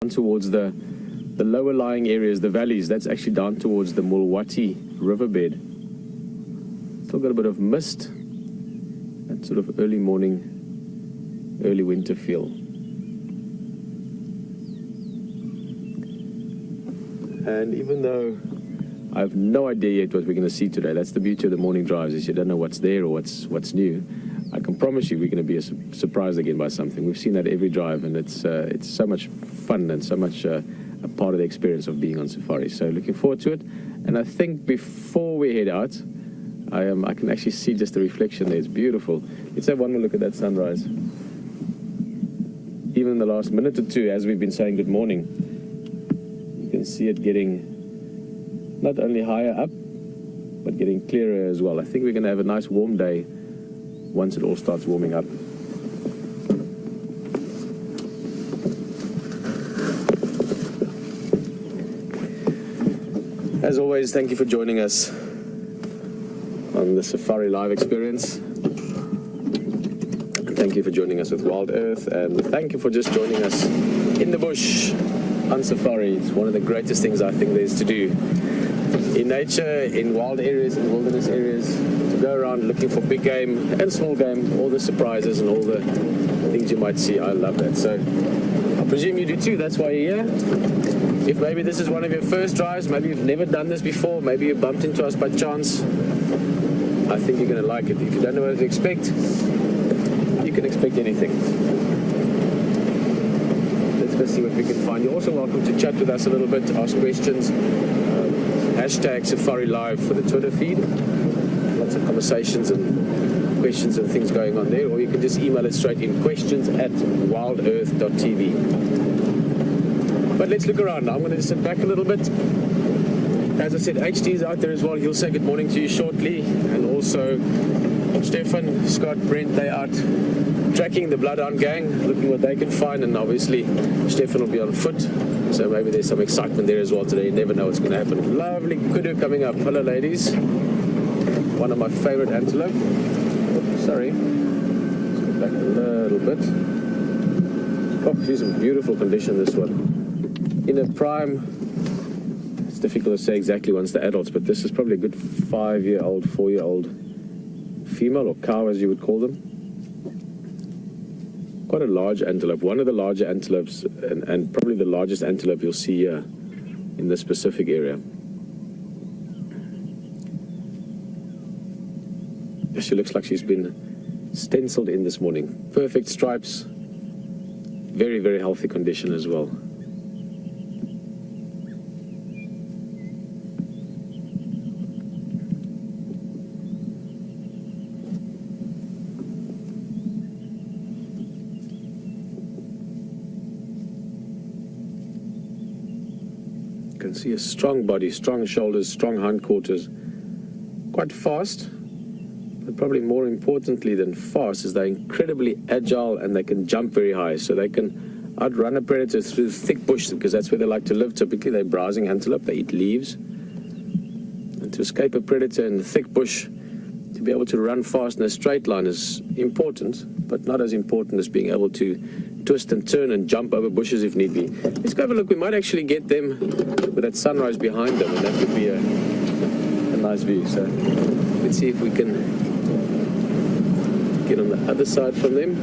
towards the lower lying areas, the valleys. That's actually down towards the Mulwati riverbed. Still got a bit of mist. That sort of early morning, early winter feel. And even though I have no idea yet what we're going to see today, that's the beauty of the morning drives, is you don't know what's there or what's new. I can promise you we're going to be surprised again by something. We've seen that every drive, and it's so much fun and so much a part of the experience of being on safari. So looking forward to it. And I think before we head out, I can actually see just the reflection there. It's beautiful. Let's have one more look at that sunrise. Even in the last minute or two, as we've been saying good morning, you can see it getting not only higher up, but getting clearer as well. I think we're going to have a nice warm day once it all starts warming up. As always, thank you for joining us on the Safari Live experience. Thank you for joining us with Wild Earth, and thank you for just joining us in the bush on safari. It's one of the greatest things I think there is to do in nature, in wild areas, in wilderness areas, to go around looking for big game and small game, all the surprises and all the things you might see. I love that. So I presume you do too. That's why you're here. If maybe this is one of your first drives, maybe you've never done this before, maybe you bumped into us by chance, I think you're going to like it. If you don't know what to expect, you can expect anything. Let's go see what we can find. You're also welcome to chat with us a little bit, ask questions. Hashtag SafariLIVE for the Twitter feed. Lots of conversations and questions and things going on there. Or you can just email it straight in, questions@wildearth.tv. But let's look around now. I'm going to just sit back a little bit. As I said, HT is out there as well. He'll say good morning to you shortly. And also Stefan, Scott, Brent, they are out tracking the Bloodhound gang, looking what they can find. And obviously Stefan will be on foot. So maybe there's some excitement there as well today. You never know what's going to happen. Lovely kudu coming up. Hello, ladies. One of my favorite antelope. Oops, sorry. Let's go back a little bit. Oh, she's in beautiful condition, this one. In a prime, it's difficult to say exactly once the adults, but this is probably a good 5-year-old, 4-year-old female, or cow as you would call them. Quite a large antelope, one of the larger antelopes, and probably the largest antelope you'll see here in this specific area. She looks like she's been stenciled in this morning. Perfect stripes, very, very healthy condition as well. You can see a strong body, strong shoulders, strong hindquarters, quite fast, but probably more importantly than fast is they're incredibly agile and they can jump very high, so they can outrun a predator through thick bush, because that's where they like to live. Typically they're browsing antelope, they eat leaves, and to escape a predator in the thick bush, to be able to run fast in a straight line is important, but not as important as being able to twist and turn and jump over bushes if need be. Let's go have a look. We might actually get them with that sunrise behind them, and that would be a nice view. So let's see if we can get on the other side from them.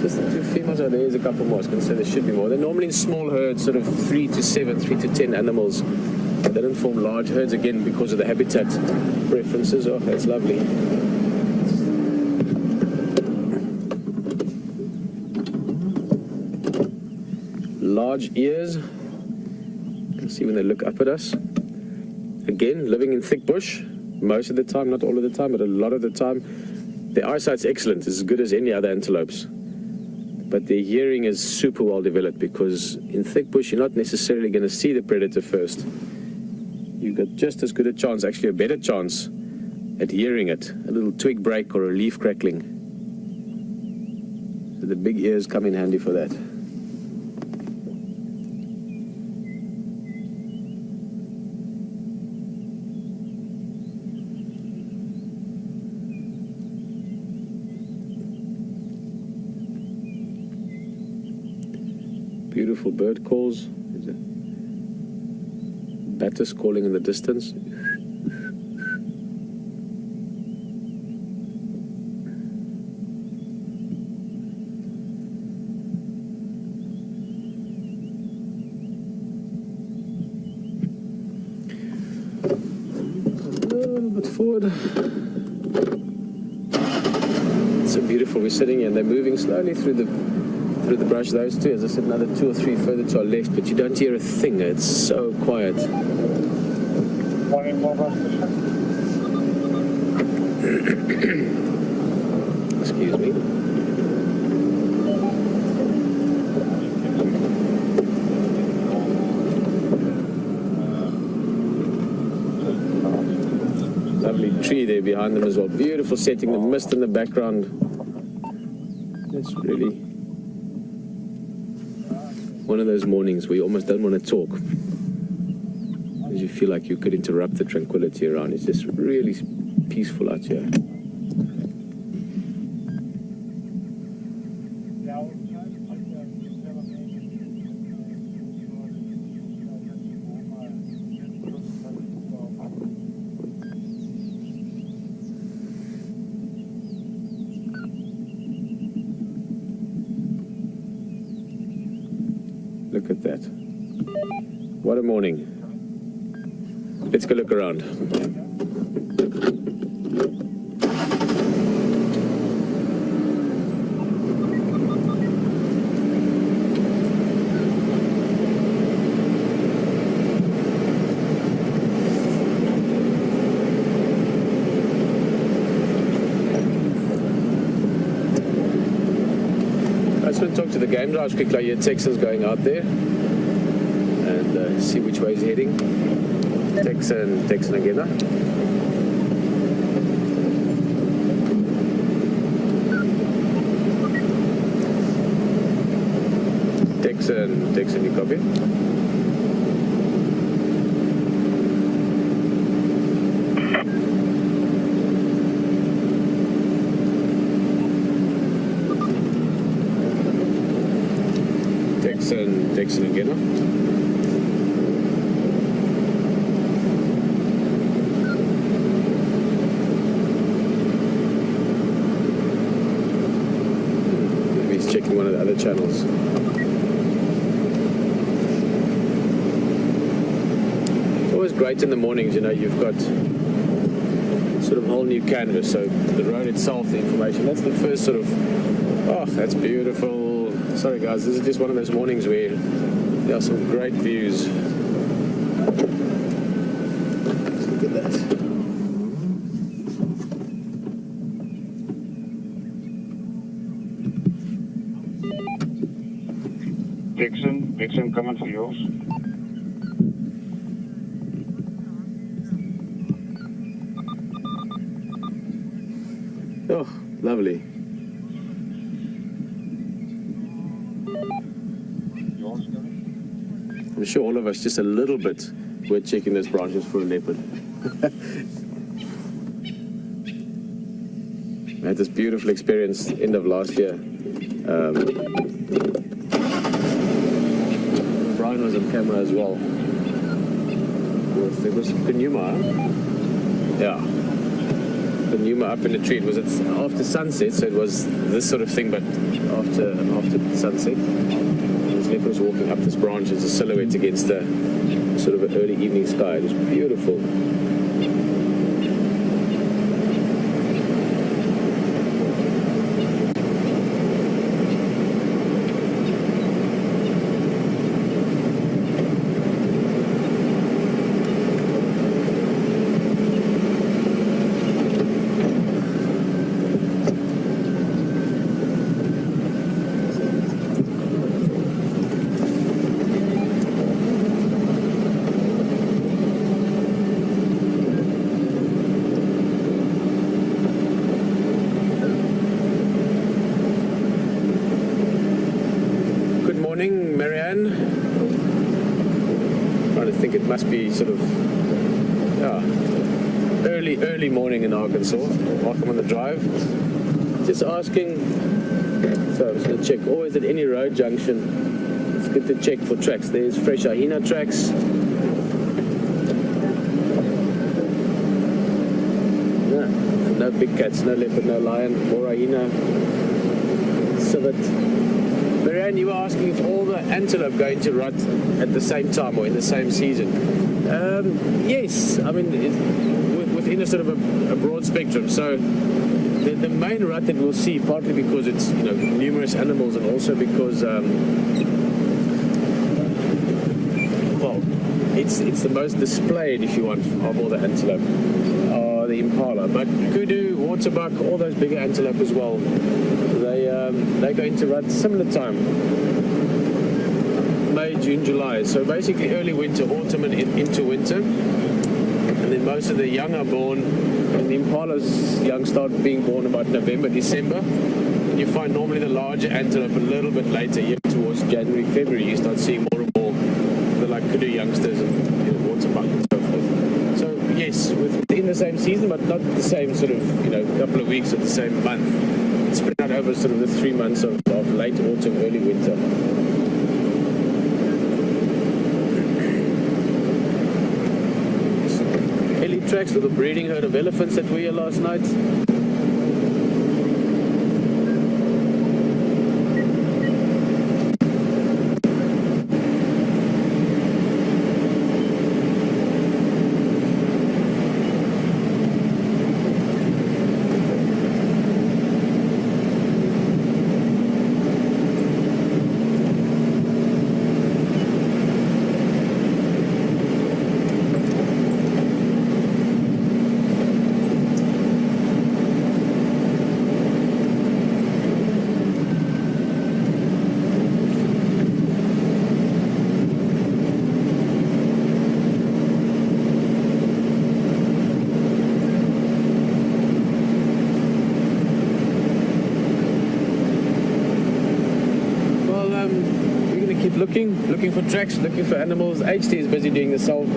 Just the two females. Oh, there's a couple more. I was going to say there should be more. They're normally in small herds, sort of 3 to 7, 3 to 10 animals. They don't form large herds, again, because of the habitat preferences. Oh, that's lovely. Large ears. You can see when they look up at us. Again, living in thick bush most of the time, not all of the time, but a lot of the time. Their eyesight's excellent, as good as any other antelopes. But their hearing is super well developed, because in thick bush you're not necessarily going to see the predator first. You've got just as good a chance, actually a better chance, at hearing it. A little twig break or a leaf crackling. So the big ears come in handy for that. beautiful bird calls. There's a batters calling in the distance. Forward. So beautiful. We're sitting here and they're moving slowly through the brush. Those two, as I said, another 2 or 3 further to our left, but you don't hear a thing. It's so quiet. Excuse me. Lovely tree there behind them as well. Beautiful setting, the mist in the background. It's really one of those mornings where you almost don't want to talk, because you feel like you could interrupt the tranquility around. It's just really peaceful out here. Look at that. What a morning. Let's go look around. I just want to talk to the game drives quickly. I hear Texan's going out there and see which way he's heading. Texan again. Texan, you copy? Texan again. Maybe he's checking one of the other channels. It's always great in the mornings, you know, you've got sort of a whole new canvas. So the road itself, the information, that's the first sort of, oh, that's beautiful. Sorry guys, this is just one of those mornings where there are some great views. Look at that. Texan coming for yours. Oh, lovely. I'm sure all of us, just a little bit, we're checking those branches for a leopard. I had this beautiful experience end of last year. Brian was on camera as well. It was Penuma. Yeah. Penuma up in the tree. It was after sunset, so it was this sort of thing, but after sunset. Stefan was walking up this branch as a silhouette against the sort of an early evening sky. It was beautiful. It must be sort of early morning in Arkansas. Welcome on the drive. Just asking, so I was going to check, always at any road junction, it's good to check for tracks. There's fresh hyena tracks. No big cats, no leopard, no lion, more hyena, civet. Marianne, you were asking if all the antelope going to rut at the same time or in the same season. Yes, I mean, within a sort of a broad spectrum. So the main rut that we'll see, partly because it's numerous animals, and also because well, it's the most displayed, if you want, of all the antelope. The impala, but kudu, waterbuck, all those bigger antelope as well, they go into rut similar time, May, June, July. So basically early winter, autumn, and into winter. And then most of the young are born, and the impalas young start being born about November, December. And you find normally the larger antelope a little bit later, here towards January, February, you start seeing more and more the like kudu youngsters and waterbuck and so forth. So yes, within the same season, but not the same sort of couple of weeks or the same month. It's spread out over sort of the 3 months of late autumn, early winter. Elite tracks with a breeding herd of elephants that were here last night. Looking for tracks, looking for animals. HT is busy doing the solve.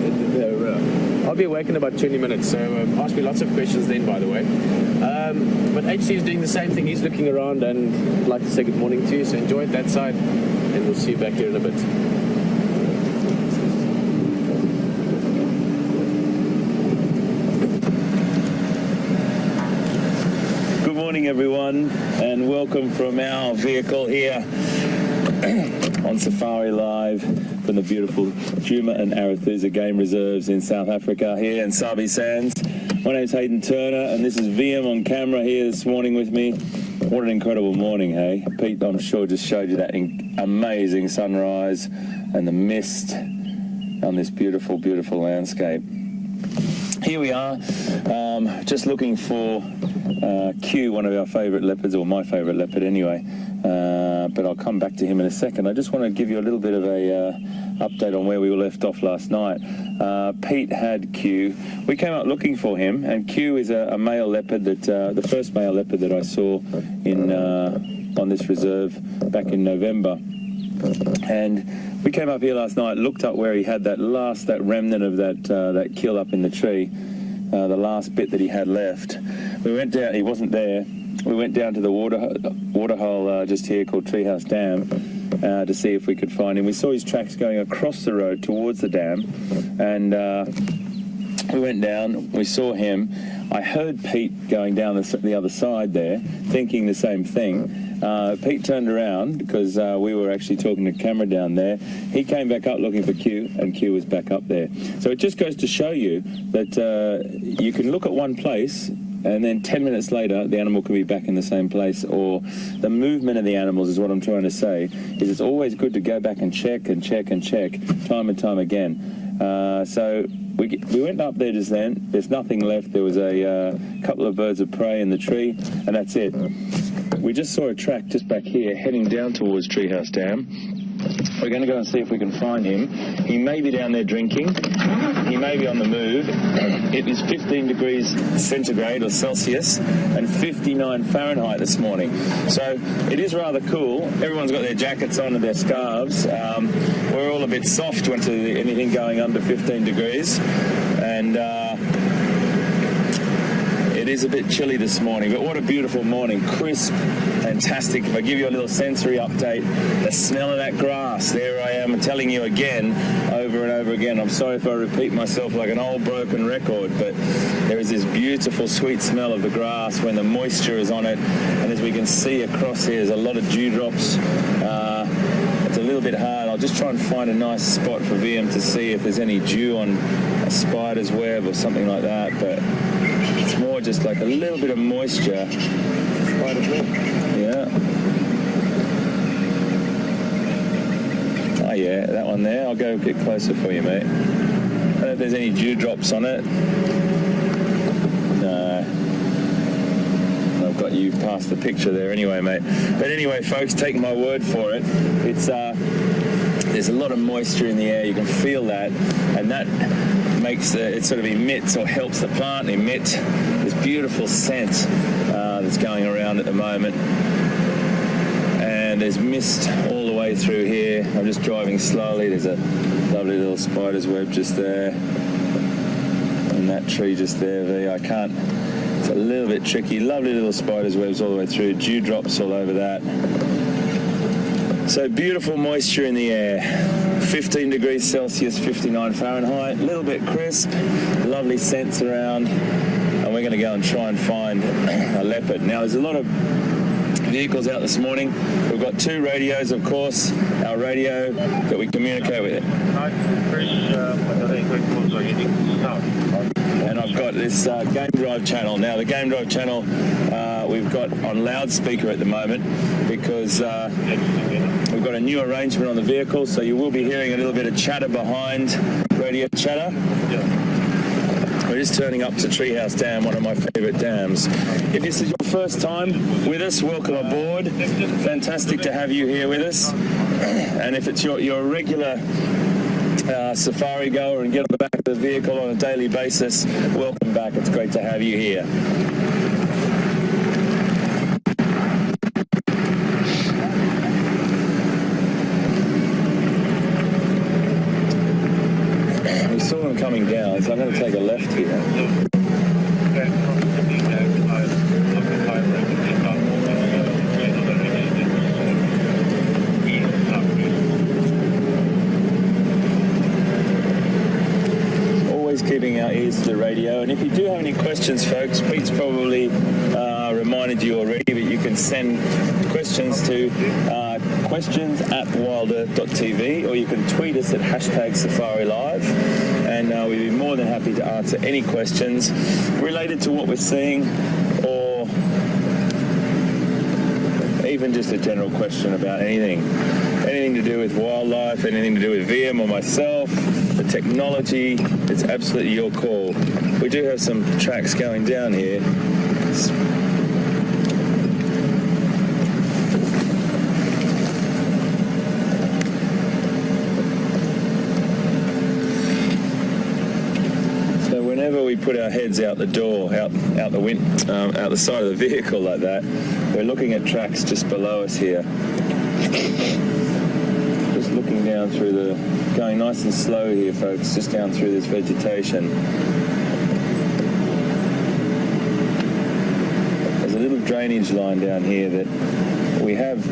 I'll be awake in about 20 minutes, so ask me lots of questions then, by the way. But HT is doing the same thing. He's looking around, and I'd like to say good morning to you, so enjoy it that side, and we'll see you back here in a bit. Good morning, everyone, and welcome from our vehicle here on Safari Live from the beautiful Djuma and Arathusa Game Reserves in South Africa, here in Sabi Sands. My name's Hayden Turner, and this is VM on camera here this morning with me. What an incredible morning, hey? Pete, I'm sure, just showed you that amazing sunrise and the mist on this beautiful, beautiful landscape. Here we are, just looking for Q, one of our favourite leopards, or my favourite leopard anyway. But I'll come back to him in a second. I just want to give you a little bit of a update on where we were left off last night. Pete had Q. We came out looking for him, and Q is a male leopard that the first male leopard that I saw in on this reserve back in November. And we came up here last night, looked up where he had that remnant of that kill up in the tree, the last bit that he had left. We went down. He wasn't there. We went down to the waterhole just here called Treehouse Dam to see if we could find him. We saw his tracks going across the road towards the dam, and we went down. We saw him. I heard Pete going down the other side there, thinking the same thing. Pete turned around because we were actually talking to camera down there. He came back up looking for Q, and Q was back up there. So it just goes to show you that you can look at one place, and then 10 minutes later, the animal can be back in the same place, or the movement of the animals is what I'm trying to say, is it's always good to go back and check and check and check, time and time again. So we went up there just then. There's nothing left. There was a couple of birds of prey in the tree, and that's it. We just saw a track just back here heading down towards Treehouse Dam. We're going to go and see if we can find him. He may be down there drinking. He may be on the move. It is 15 degrees centigrade or Celsius and 59 Fahrenheit this morning. So it is rather cool. Everyone's got their jackets on and their scarves. We're all a bit soft to anything going under 15 degrees. And it It is a bit chilly this morning, but what a beautiful morning. Crisp, fantastic. If I give you a little sensory update, the smell of that grass, there I am telling you again, over and over again. I'm sorry if I repeat myself like an old broken record, but there is this beautiful sweet smell of the grass when the moisture is on it. And as we can see across here, there's a lot of dewdrops. It's a little bit hard. I'll just try and find a nice spot for VM to see if there's any dew on a spider's web or something like that, but it's more just like a little bit of moisture. Spider's web? Yeah. Oh yeah, that one there. I'll go a bit closer for you, mate. I don't know if there's any dewdrops on it. No. I've got you past the picture there anyway, mate. But anyway, folks, take my word for it. It's there's a lot of moisture in the air. You can feel that, and that makes it sort of emits or helps the plant emit this beautiful scent that's going around at the moment. And there's mist all the way through here. I'm just driving slowly. There's a lovely little spider's web just there, and that tree just there. V. I can't. It's a little bit tricky. Lovely little spider's webs all the way through. Dewdrops all over that. So beautiful moisture in the air. 15 degrees Celsius, 59 Fahrenheit. A little bit crisp. Lovely scents around. And we're going to go and try and find a leopard. Now, there's a lot of vehicles out this morning. We've got two radios, of course. Our radio that we communicate with. And I've got this Game Drive channel. Now, the Game Drive channel we've got on loudspeaker at the moment because we've got a new arrangement on the vehicle, so you will be hearing a little bit of chatter behind, radio chatter. We're just turning up to Treehouse Dam, one of my favourite dams. If this is your first time with us, welcome aboard. Fantastic to have you here with us. And if it's your regular safari goer and get on the back of the vehicle on a daily basis, welcome back. It's great to have you here. We saw them coming down, so I'm going to take a left here. Keeping our ears to the radio, and if you do have any questions, folks, Pete's probably reminded you already, but you can send questions to questions@wilder.tv, or you can tweet us at #SafariLive, and we'd be more than happy to answer any questions related to what we're seeing, or even just a general question about anything to do with wildlife, anything to do with VM or myself, the technology. It's absolutely your call. We do have some tracks going down here. So whenever we put our heads out the door, out the side of the vehicle like that, we're looking at tracks just below us here. Just looking down through going nice and slow here, folks, just down through this vegetation. There's a little drainage line down here that we have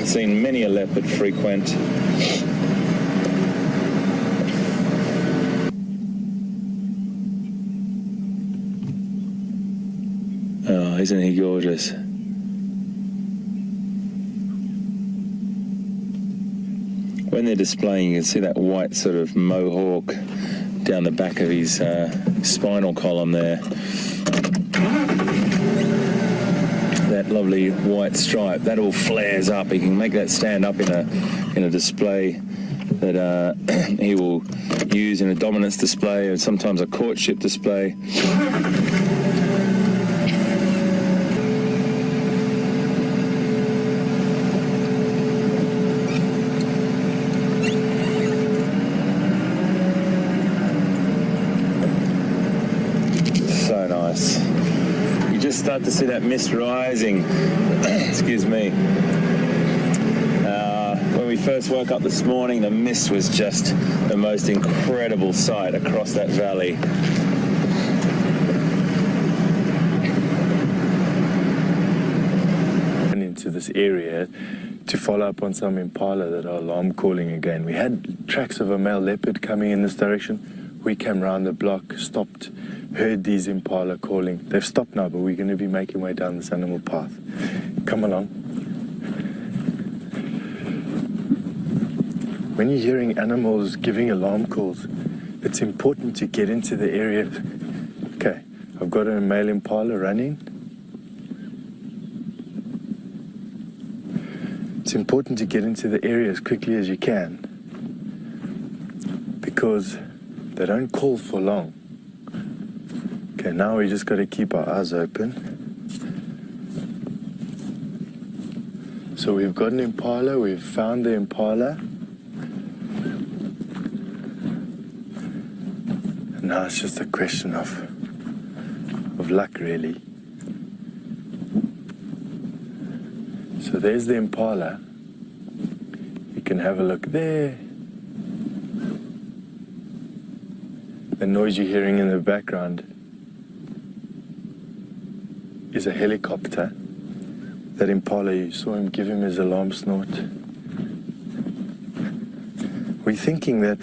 seen many a leopard frequent. Oh, isn't he gorgeous? When they're displaying, you can see that white sort of mohawk down the back of his spinal column there. That lovely white stripe, that all flares up. He can make that stand up in a display that he will use in a dominance display or sometimes a courtship display. Start to see that mist rising. Excuse me. When we first woke up this morning, the mist was just the most incredible sight across that valley. this area to follow up on some impala that are alarm calling again. We had tracks of a male leopard coming in this direction. We came round the block, stopped, heard these impala calling. They've stopped now, but we're going to be making way down this animal path. Come along. When you're hearing animals giving alarm calls, it's important to get into the area. Okay, I've got a male impala running. It's important to get into the area as quickly as you can because they don't call for long. Okay, now we just got to keep our eyes open. So we've got an impala, we've found the impala. And now it's just a question of luck, really. So there's the impala. You can have a look there. The noise you're hearing in the background is a helicopter. That impala, you saw him give him his alarm snort. We're thinking that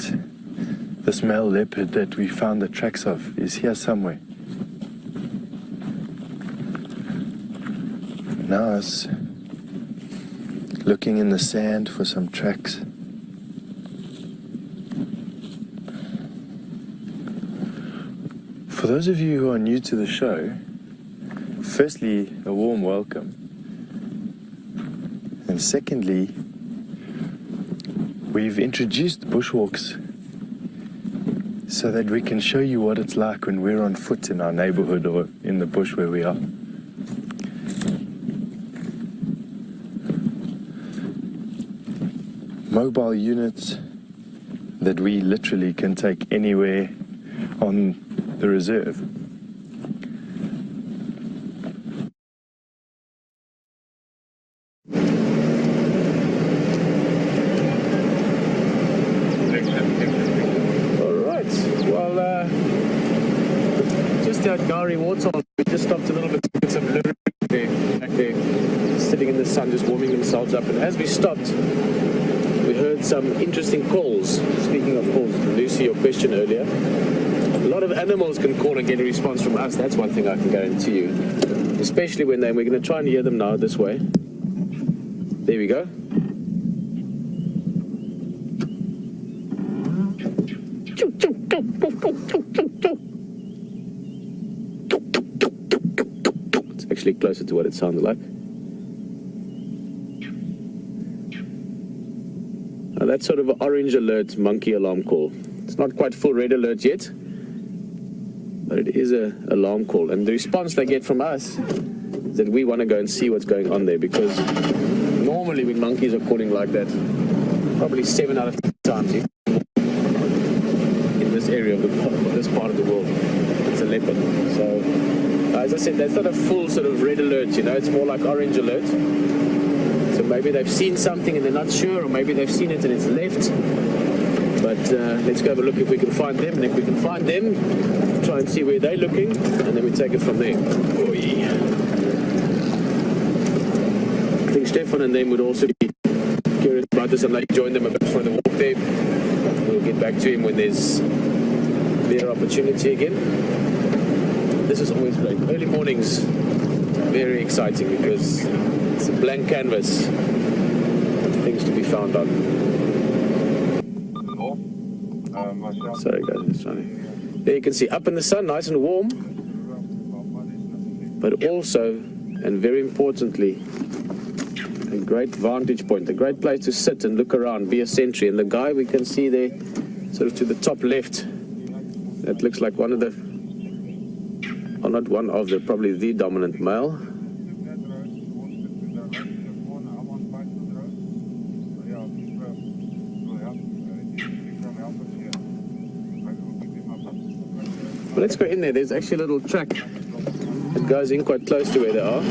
this male leopard that we found the tracks of is here somewhere. Now it's looking in the sand for some tracks. For those of you who are new to the show, firstly, a warm welcome. And secondly, we've introduced bushwalks so that we can show you what it's like when we're on foot in our neighborhood or in the bush where we are. Mobile units that we literally can take anywhere on the reserve. We just stopped a little bit to get some litter back there, sitting in the sun, just warming themselves up. And as we stopped, we heard some interesting calls. Speaking of calls, Lucy, your question earlier, a lot of animals can call and get a response from us. That's one thing I can guarantee you, especially when we're going to try and hear them now this way. There we go. Actually closer to what it sounded like. Now that's sort of an orange alert monkey alarm call. It's not quite full red alert yet, but it is an alarm call. And the response they get from us is that we want to go and see what's going on there, because normally when monkeys are calling like that, probably 7 out of 10 times in this area of this part of the world, it's a leopard. So as I said, that's not a full sort of red alert, you know, it's more like orange alert. So maybe they've seen something and they're not sure, or maybe they've seen it and it's left. But let's go have a look if we can find them, and if we can find them, try and see where they're looking, and then we take it from there. Oy. I think Stefan and them would also be curious about this, and they join them a bit for the walk there. We'll get back to him when there's better opportunity again. This is always great. Early mornings, very exciting because it's a blank canvas. Things to be found on. Sorry guys, just trying. There you can see up in the sun, nice and warm, but also, and very importantly, a great vantage point, a great place to sit and look around, be a sentry. And the guy we can see there, sort of to the top left, that looks like one of the, or not one of the, probably the dominant male. Well, let's go in there. There's actually a little track that goes in quite close to where they are.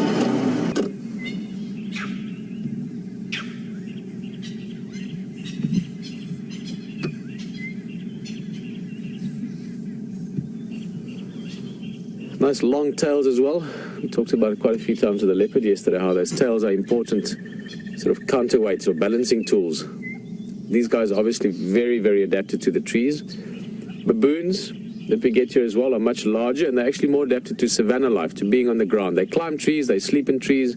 Nice long tails as well. We talked about it quite a few times with the leopard yesterday, how those tails are important sort of counterweights or balancing tools. These guys are obviously very, very adapted to the trees. Baboons that we get here as well are much larger, and they're actually more adapted to savanna life, to being on the ground. They climb trees, they sleep in trees,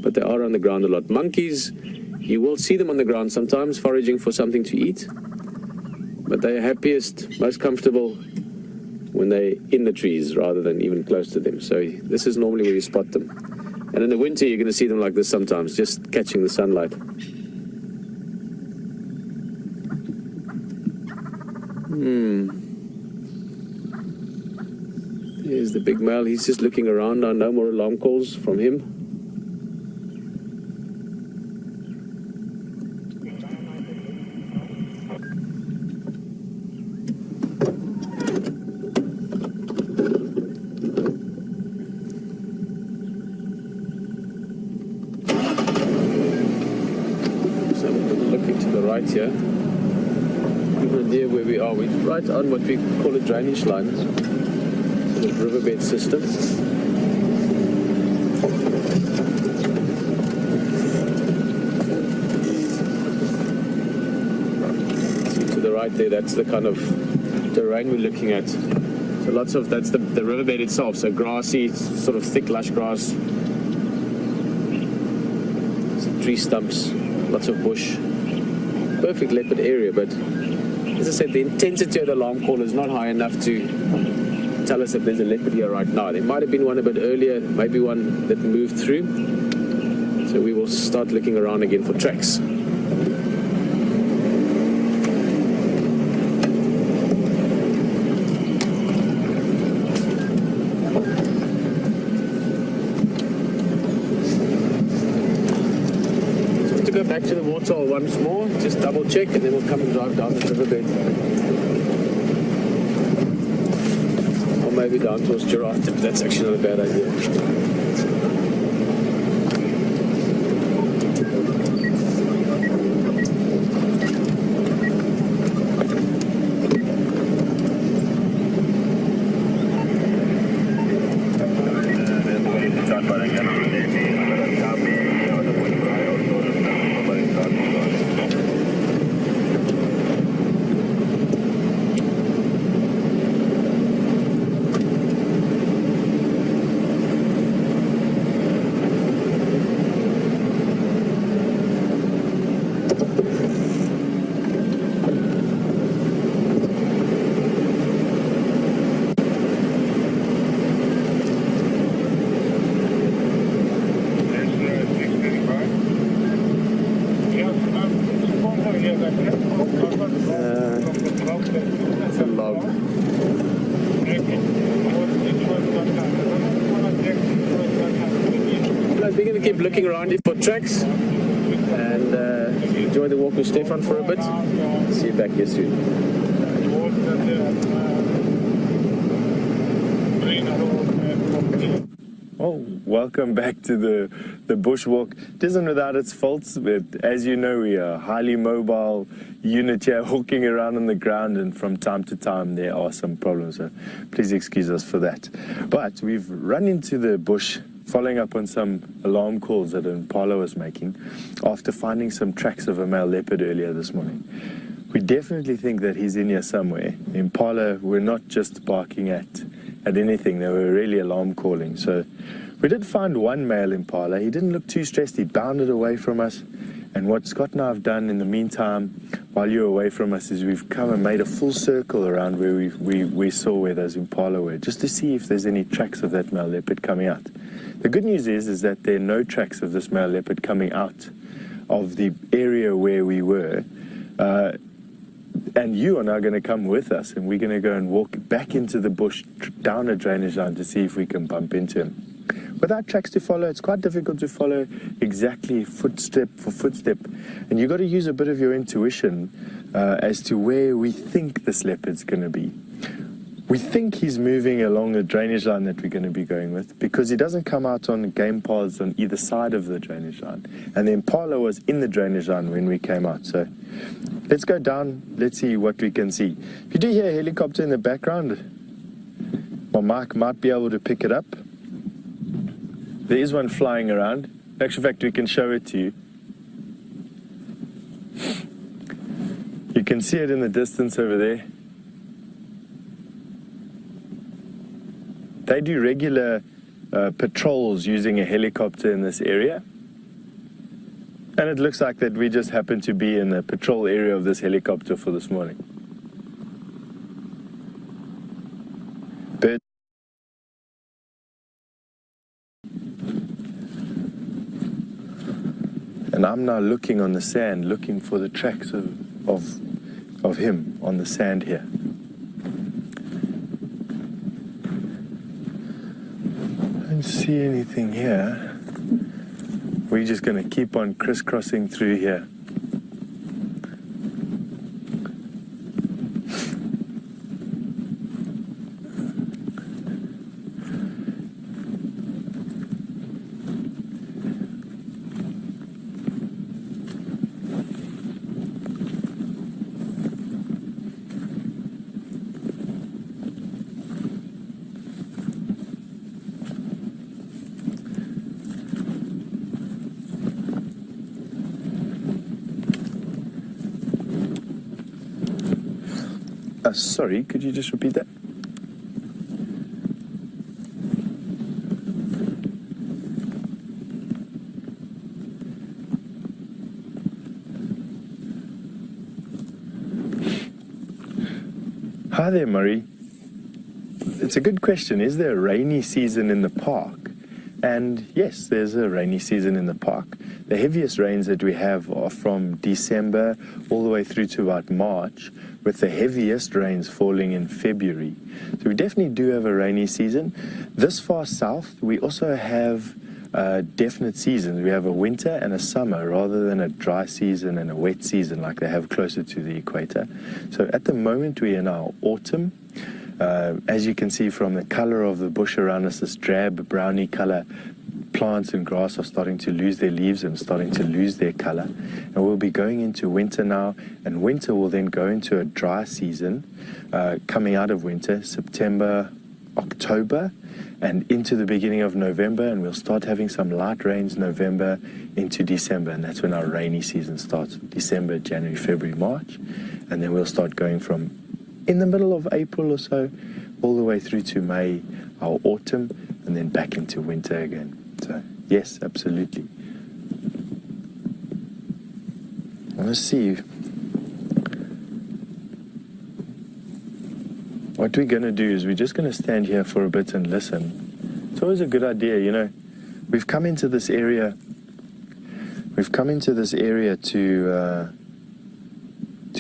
but they are on the ground a lot. Monkeys, you will see them on the ground sometimes, foraging for something to eat, but they're happiest, most comfortable when they're in the trees rather than even close to them. So this is normally where you spot them. And in the winter, you're going to see them like this sometimes, just catching the sunlight. Here's the big male. He's just looking around now. No more alarm calls from him. So looking to the right here. Give an idea where we are. We're right on what we call a drainage line. Sort of riverbed system. See to the right there, that's the kind of terrain we're looking at. So lots of, that's the riverbed itself, so grassy, sort of thick lush grass, some tree stumps, lots of bush. Perfect leopard area, but as I said, the intensity of the alarm call is not high enough to tell us if there's a leopard here right now. There might have been one a bit earlier, maybe one that moved through. So we will start looking around again for tracks. So to go back to the waterhole once more, just double check, and then we'll come and drive down the riverbed. Maybe down towards Giraffe Tip. That's actually not a bad idea. It's a log. We're going to keep looking around here for tracks and enjoy the walk with Stefan for a bit. See you back here soon. Oh, welcome back to the bushwalk. It isn't without its faults, but as you know, we are a highly mobile unit here, walking around on the ground, and from time to time there are some problems, so please excuse us for that. But we've run into the bush following up on some alarm calls that Impala was making after finding some tracks of a male leopard earlier this morning. We definitely think that he's in here somewhere. Impala were not just barking at anything, they were really alarm calling. So we did find one male impala. He didn't look too stressed, he bounded away from us. And what Scott and I have done in the meantime, while you're away from us, is we've come and made a full circle around where we saw where those impala were, just to see if there's any tracks of that male leopard coming out. The good news is that there are no tracks of this male leopard coming out of the area where we were. And you are now going to come with us, and we're going to go and walk back into the bush, down a drainage line, to see if we can bump into him. Without tracks to follow, it's quite difficult to follow exactly footstep for footstep. And you've got to use a bit of your intuition as to where we think this leopard's going to be. We think he's moving along the drainage line that we're going to be going with, because he doesn't come out on game paths on either side of the drainage line. And the impala was in the drainage line when we came out. So let's go down, let's see what we can see. If you do hear a helicopter in the background, my mic might be able to pick it up. There is one flying around. In actual fact, we can show it to you. You can see it in the distance over there. They do regular patrols using a helicopter in this area. And it looks like that we just happen to be in the patrol area of this helicopter for this morning. Bird. And I'm now looking on the sand, looking for the tracks of him on the sand here. I don't see anything here. We're just going to keep on crisscrossing through here. Sorry, could you just repeat that? Hi there, Murray. It's a good question. Is there a rainy season in the park? And yes, there's a rainy season in the park. The heaviest rains that we have are from December all the way through to about March, with the heaviest rains falling in February. So we definitely do have a rainy season. This far south, we also have definite seasons. We have a winter and a summer rather than a dry season and a wet season like they have closer to the equator. So at the moment we're in our autumn. As you can see from the color of the bush around us, this drab browny color, plants and grass are starting to lose their leaves and starting to lose their color. And we'll be going into winter now, and winter will then go into a dry season coming out of winter, September, October, and into the beginning of November, and we'll start having some light rains November into December, and that's when our rainy season starts, December, January, February, March, and then we'll start going from in the middle of April or so all the way through to May, our autumn, and then back into winter again. So yes, absolutely. I want to see what we're going to do is we're just going to stand here for a bit and listen. It's always a good idea, you know. We've come into this area to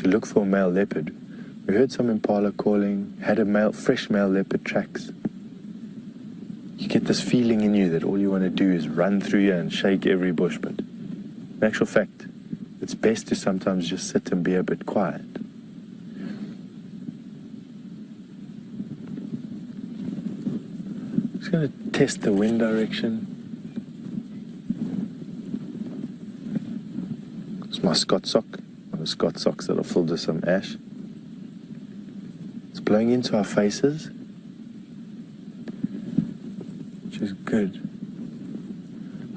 look for male leopard. We heard some impala calling, had fresh male leopard tracks. You get this feeling in you that all you want to do is run through here and shake every bush, but in actual fact, it's best to sometimes just sit and be a bit quiet. Just going to test the wind direction. It's my Scott sock, one of the Scott socks that are filled with some ash. It's blowing into our faces, which is good.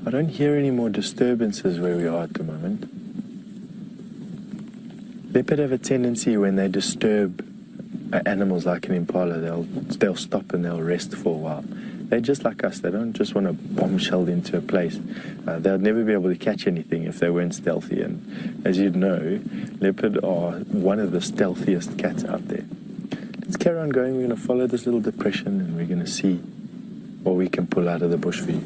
I don't hear any more disturbances where we are at the moment. Leopard have a tendency when they disturb animals like an impala, they'll stop and they'll rest for a while. They're just like us. They don't just want to bombshell into a place. They'll never be able to catch anything if they weren't stealthy. And as you'd know, leopard are one of the stealthiest cats out there. Let's carry on going. We're going to follow this little depression and we're going to see what we can pull out of the bush for you.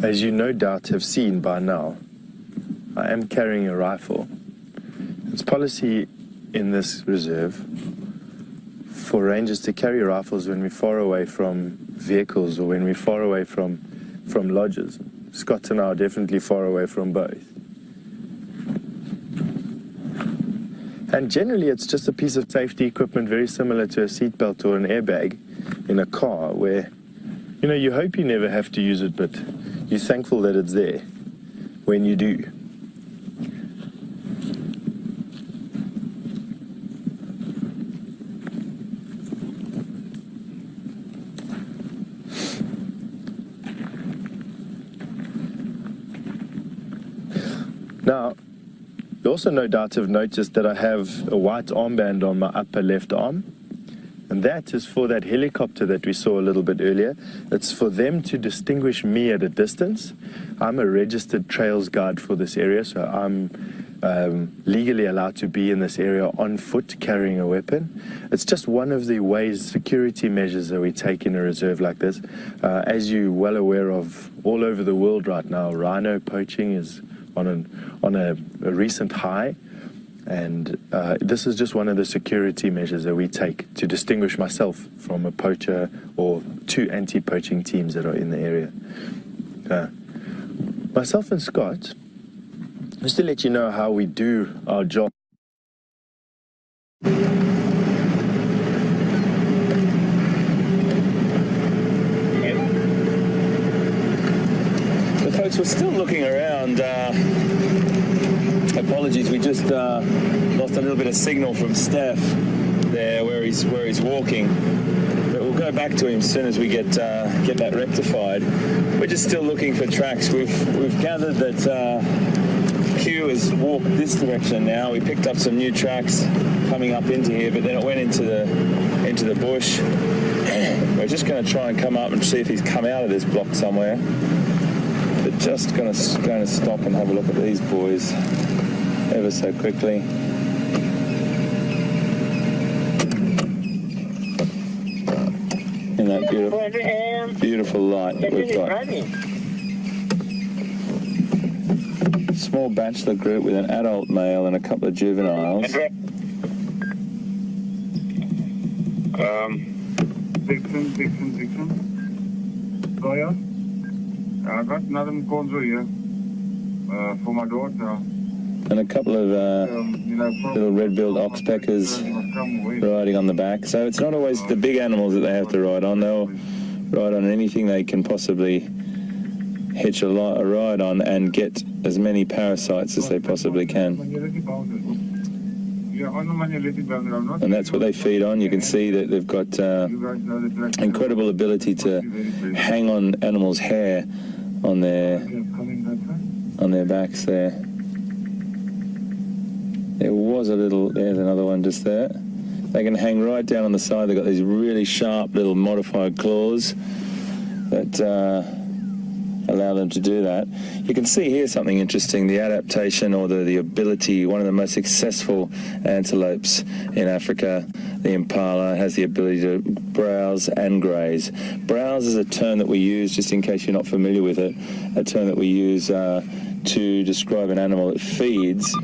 As you no doubt have seen by now, I am carrying a rifle. It's policy in this reserve for rangers to carry rifles when we're far away from vehicles or when we're far away from lodges. Scott and I are definitely far away from both. And generally, it's just a piece of safety equipment very similar to a seatbelt or an airbag in a car where, you know, you hope you never have to use it, but you're thankful that it's there when you do. Now, you also no doubt have noticed that I have a white armband on my upper left arm, and that is for that helicopter that we saw a little bit earlier. It's for them to distinguish me at a distance. I'm a registered trails guide for this area, so I'm legally allowed to be in this area on foot carrying a weapon. It's just one of the ways, security measures that we take in a reserve like this. As you're well aware of, all over the world right now, rhino poaching is on a recent high, and this is just one of the security measures that we take to distinguish myself from a poacher or two anti-poaching teams that are in the area. Myself and Scott, just to let you know how we do our job. Folks, we're still looking around. Apologies, we just lost a little bit of signal from Steph there where he's walking. But we'll go back to him as soon as we get that rectified. We're just still looking for tracks. We've gathered that Q has walked this direction now. We picked up some new tracks coming up into here, but then it went into the bush. We're just going to try and come up and see if he's come out of this block somewhere. But just going to stop and have a look at these boys ever so quickly. In that beautiful light that we've got. Small bachelor group with an adult male and a couple of juveniles. Dixon. Goya? I got another Conzo here for my daughter. And a couple of little red-billed oxpeckers riding on the back. So it's not always the big animals that they have to ride on. They'll ride on anything they can possibly hitch a ride on and get as many parasites as they possibly can. And that's what they feed on. You can see that they've got incredible ability to hang on animals' hair on their backs there. There was a little, there's another one just there. They can hang right down on the side. They've got these really sharp little modified claws that allow them to do that. You can see here something interesting, the adaptation or the ability. One of the most successful antelopes in Africa, the impala, has the ability to browse and graze. Browse is a term that we use, just in case you're not familiar with it, a term that we use to describe an animal that feeds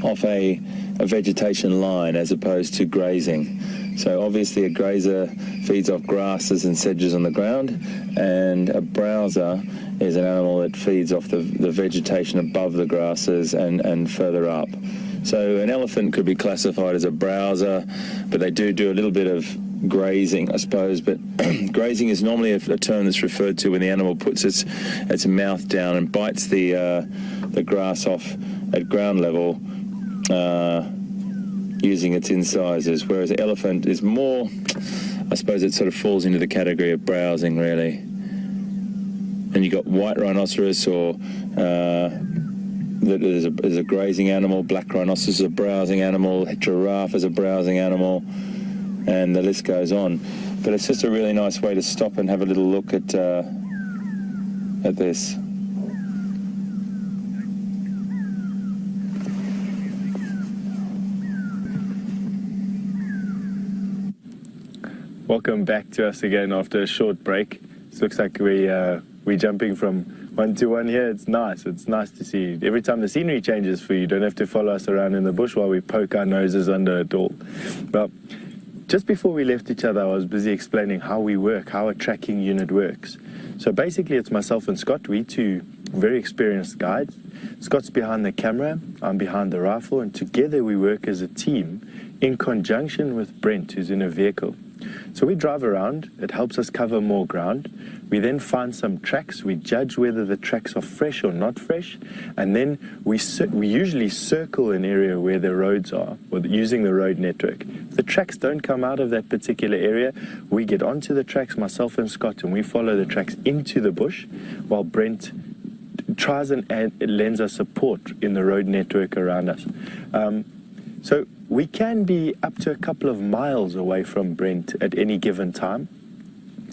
off a vegetation line as opposed to grazing. So obviously a grazer feeds off grasses and sedges on the ground, and a browser is an animal that feeds off the vegetation above the grasses and further up. So an elephant could be classified as a browser, but they do a little bit of grazing, I suppose. But grazing is normally a term that's referred to when the animal puts its mouth down and bites the grass off at ground level, using its incisors, whereas the elephant is more, I suppose it sort of falls into the category of browsing, really. And you've got white rhinoceros, or that is a grazing animal, black rhinoceros is a browsing animal, giraffe is a browsing animal, and the list goes on. But it's just a really nice way to stop and have a little look at this. Welcome back to us again after a short break. It looks like we're jumping from one to one here. It's nice to see. Every time the scenery changes for you, you don't have to follow us around in the bush while we poke our noses under it all. Well, just before we left each other, I was busy explaining how we work, how a tracking unit works. So basically it's myself and Scott. We two very experienced guides. Scott's behind the camera, I'm behind the rifle, and together we work as a team in conjunction with Brent, who's in a vehicle. So we drive around, it helps us cover more ground. We then find some tracks, we judge whether the tracks are fresh or not fresh, and then we usually circle an area where the roads are, using the road network. If the tracks don't come out of that particular area, we get onto the tracks, myself and Scott, and we follow the tracks into the bush, while Brent tries and lends us support in the road network around us. So we can be up to a couple of miles away from Brent at any given time,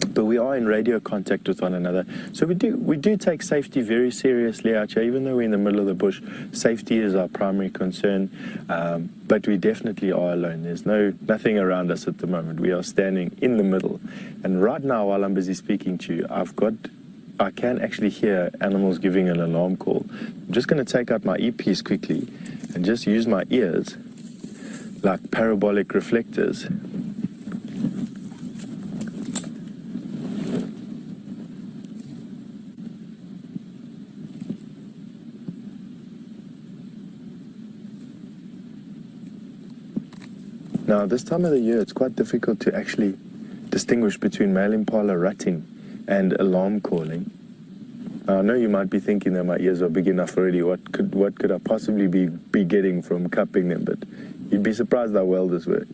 but we are in radio contact with one another. So we do take safety very seriously out here, even though we're in the middle of the bush. Safety is our primary concern, but we definitely are alone. There's nothing around us at the moment. We are standing in the middle, and right now, while I'm busy speaking to you, I can actually hear animals giving an alarm call. I'm just going to take out my earpiece quickly and just use my ears like parabolic reflectors. Now, this time of the year, it's quite difficult to actually distinguish between male impala rutting and alarm calling. I know you might be thinking that my ears are big enough already. What could I possibly be getting from cupping them? But you'd be surprised how well this works.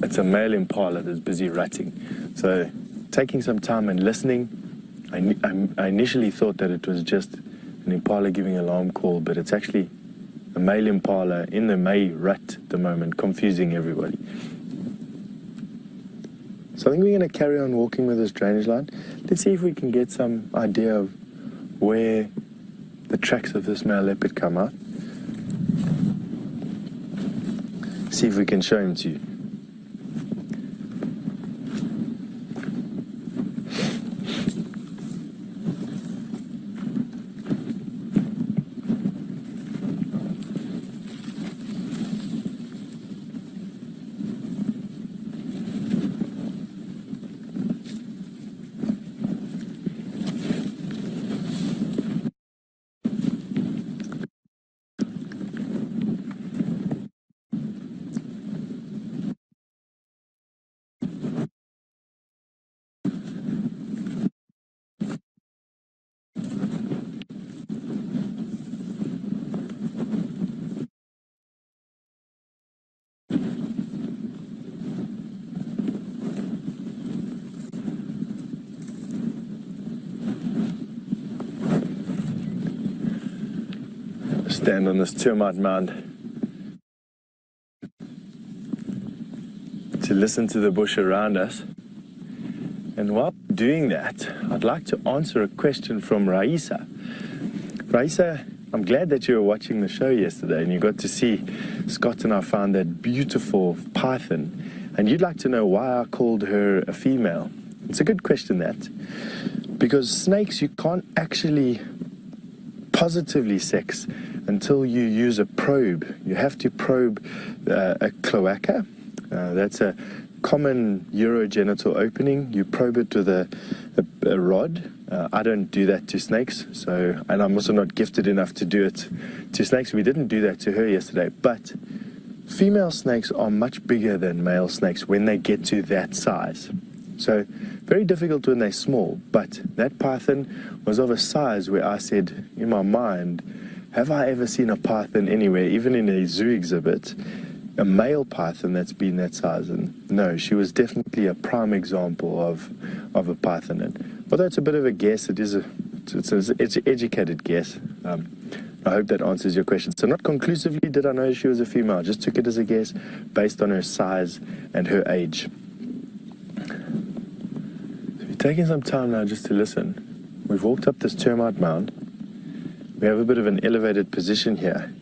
It's a male impala that's busy rutting. So taking some time and listening, I initially thought that it was just an impala giving an alarm call, but it's actually a male impala in the May rut at the moment, confusing everybody. So I think we're going to carry on walking with this drainage line. Let's see if we can get some idea of where the tracks of this male leopard come out. See if we can show him to you. Stand on this termite mound to listen to the bush around us. And while doing that, I'd like to answer a question from Raisa. Raisa, I'm glad that you were watching the show yesterday and you got to see Scott and I found that beautiful python. And you'd like to know why I called her a female. It's a good question, that. Because snakes, you can't actually positively sex until you use a probe. You have to probe a cloaca. That's a common urogenital opening. You probe it with a rod. I don't do that to snakes, and I'm also not gifted enough to do it to snakes. We didn't do that to her yesterday, but female snakes are much bigger than male snakes when they get to that size. So very difficult when they're small, but that python was of a size where I said in my mind, have I ever seen a python anywhere, even in a zoo exhibit, a male python that's been that size? And no, she was definitely a prime example of a python. And although it's a bit of a guess, it's an educated guess. I hope that answers your question. So not conclusively did I know she was a female, I just took it as a guess based on her size and her age. So we're taking some time now just to listen. We've walked up this termite mound. We have a bit of an elevated position here.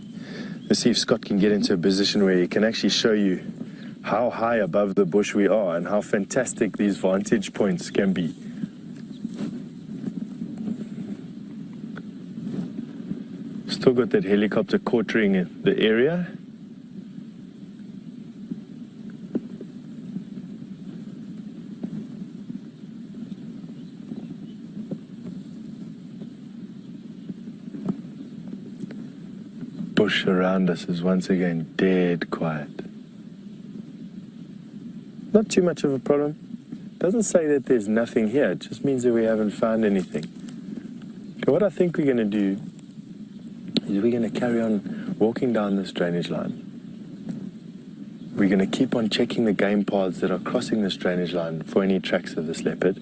Let's see if Scott can get into a position where he can actually show you how high above the bush we are and how fantastic these vantage points can be. Still got that helicopter quartering the area. Bush around us is once again dead quiet. Not too much of a problem. Doesn't say that there's nothing here, it just means that we haven't found anything. So what I think we're going to do is we're going to carry on walking down this drainage line. We're going to keep on checking the game paths that are crossing this drainage line for any tracks of this leopard.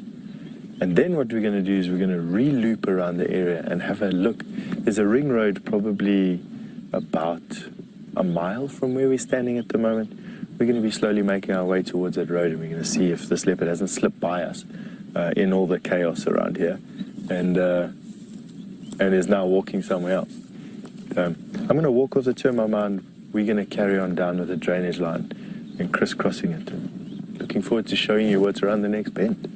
And then what we're going to do is we're going to re-loop around the area and have a look. There's a ring road probably about a mile from where we're standing at the moment. We're going to be slowly making our way towards that road, and we're going to see if this leopard hasn't slipped by us in all the chaos around here and is now walking somewhere else. I'm going to walk with the two in my mind. We're going to carry on down with the drainage line and crisscrossing it. Looking forward to showing you what's around the next bend.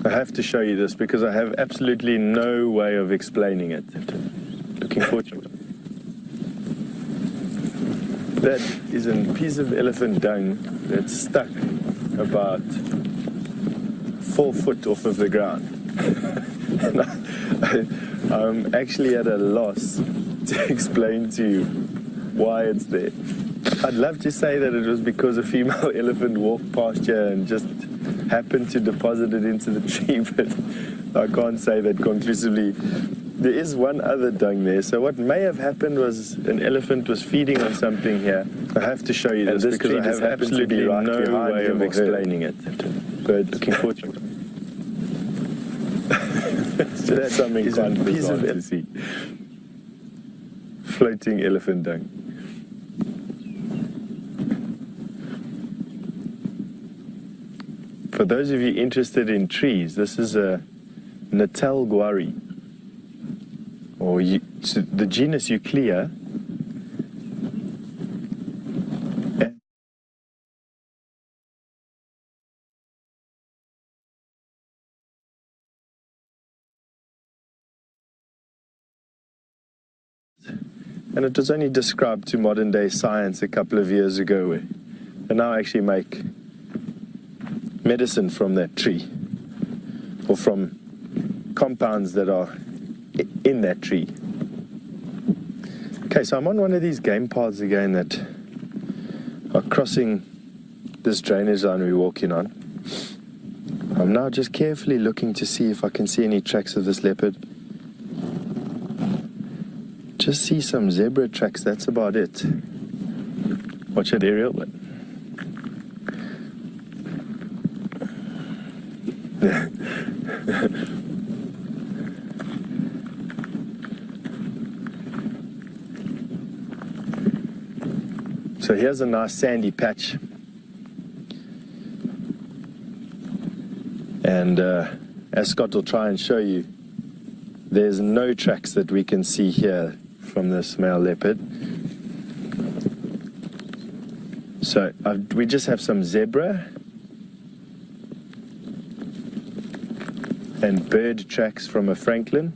I have to show you this because I have absolutely no way of explaining it. Looking forward to it. That is a piece of elephant dung that's stuck about 4 foot off of the ground. And I'm actually at a loss to explain to you why it's there. I'd love to say that it was because a female elephant walked past here and just happened to deposit it into the tree, but I can't say that conclusively. There is one other dung there. So what may have happened was an elephant was feeding on something here. I have to show you this because I have absolutely no way of explaining it. But looking forward to it. That's something quite bizarre to see. Floating elephant dung. For those of you interested in trees, this is a Natal guari, or the genus Euclea. And it was only described to modern day science a couple of years ago, and now actually make medicine from that tree, or from compounds that are in that tree. Okay, so I'm on one of these game paths again that are crossing this drainage line we're walking on. I'm now just carefully looking to see if I can see any tracks of this leopard. Just see some zebra tracks, that's about it. Watch that aerial. So here's a nice sandy patch, and as Scott will try and show you, there's no tracks that we can see here from this male leopard. So we just have some zebra and bird tracks from a francolin,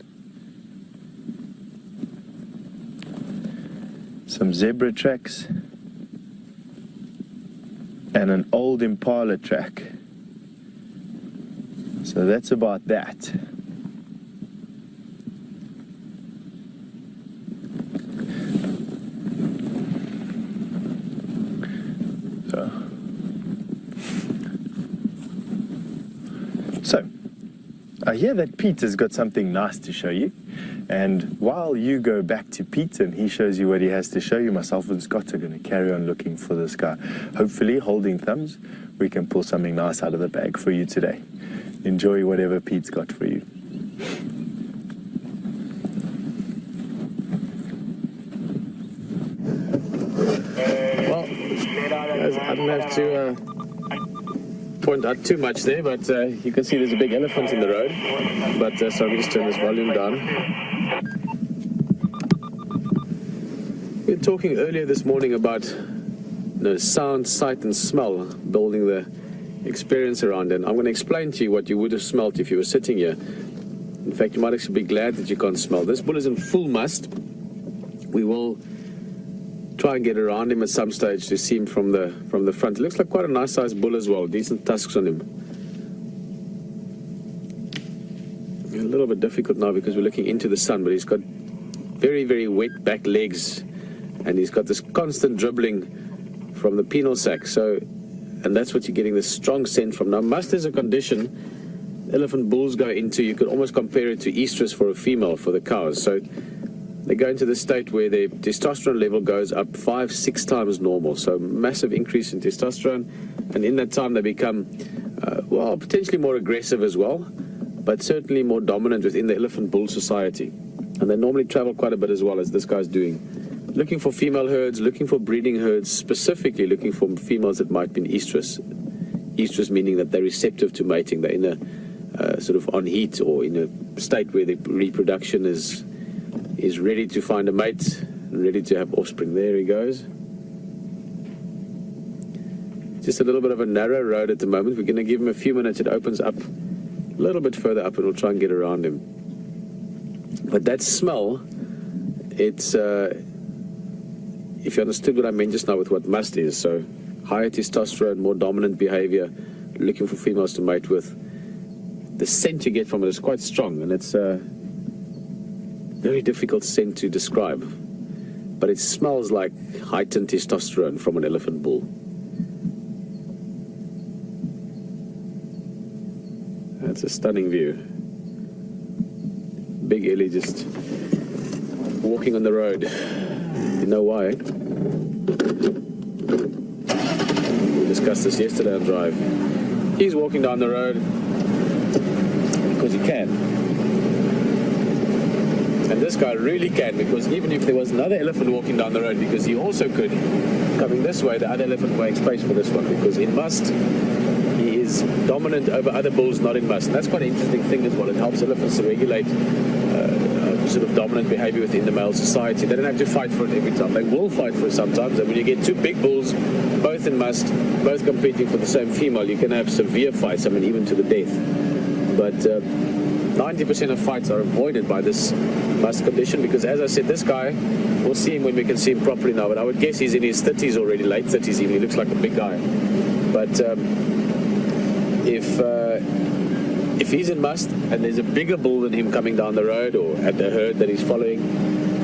some zebra tracks, and an old impala track. So that's about that. So I hear that Pete has got something nice to show you, and while you go back to Pete and he shows you what he has to show you, myself and Scott are going to carry on looking for this guy. Hopefully, holding thumbs, we can pull something nice out of the bag for you today. Enjoy whatever Pete's got for you. Guys, I don't have to point out too much there, but you can see there's a big elephant in the road. But so let me just turn this volume down. We were talking earlier this morning about sound, sight and smell, building the experience around it. And I'm going to explain to you what you would have smelt if you were sitting here. In fact, you might actually be glad that you can't smell. This bull is in full must. We will try and get around him at some stage to see him from the front. It looks like quite a nice sized bull as well. Decent tusks on him. A little bit difficult now because we're looking into the sun, but he's got very, very wet back legs, and he's got this constant dribbling from the penile sac. So, and that's what you're getting this strong scent from. Now, must is a condition elephant bulls go into. You could almost compare it to estrus for a female, for the cows. So they go into the state where their testosterone level goes up 5-6 times normal. So massive increase in testosterone, and in that time they become well, potentially more aggressive as well, but certainly more dominant within the elephant bull society. And they normally travel quite a bit as well, as this guy's doing, looking for female herds, looking for breeding herds, specifically looking for females that might be in estrus. Estrus meaning that they're receptive to mating. They're in a sort of on heat, or in a state where the reproduction is ready to find a mate and ready to have offspring. There he goes. Just a little bit of a narrow road at the moment. We're going to give him a few minutes. It opens up a little bit further up, and we'll try and get around him. But that smell, it's if you understood what I meant just now with what must is, so higher testosterone, more dominant behavior, looking for females to mate with. The scent you get from it is quite strong, and it's a very difficult scent to describe, but it smells like heightened testosterone from an elephant bull. That's a stunning view. Big Ellie just walking on the road. You know why? We discussed this yesterday on Drive. He's walking down the road because he can. And this guy really can, because even if there was another elephant walking down the road, because he also could, coming this way, the other elephant makes space for this one, because in must, he is dominant over other bulls not in must. And that's quite an interesting thing as well. It helps elephants to regulate sort of dominant behavior within the male society. They don't have to fight for it every time. They will fight for it sometimes. And when you get two big bulls, both in must, both competing for the same female, you can have severe fights, I mean, even to the death. But 90% of fights are avoided by this must condition, because, as I said, this guy, we'll see him when we can see him properly now, but I would guess he's in his 30s already, late 30s even. He looks like a big guy. But if he's in must and there's a bigger bull than him coming down the road or at the herd that he's following,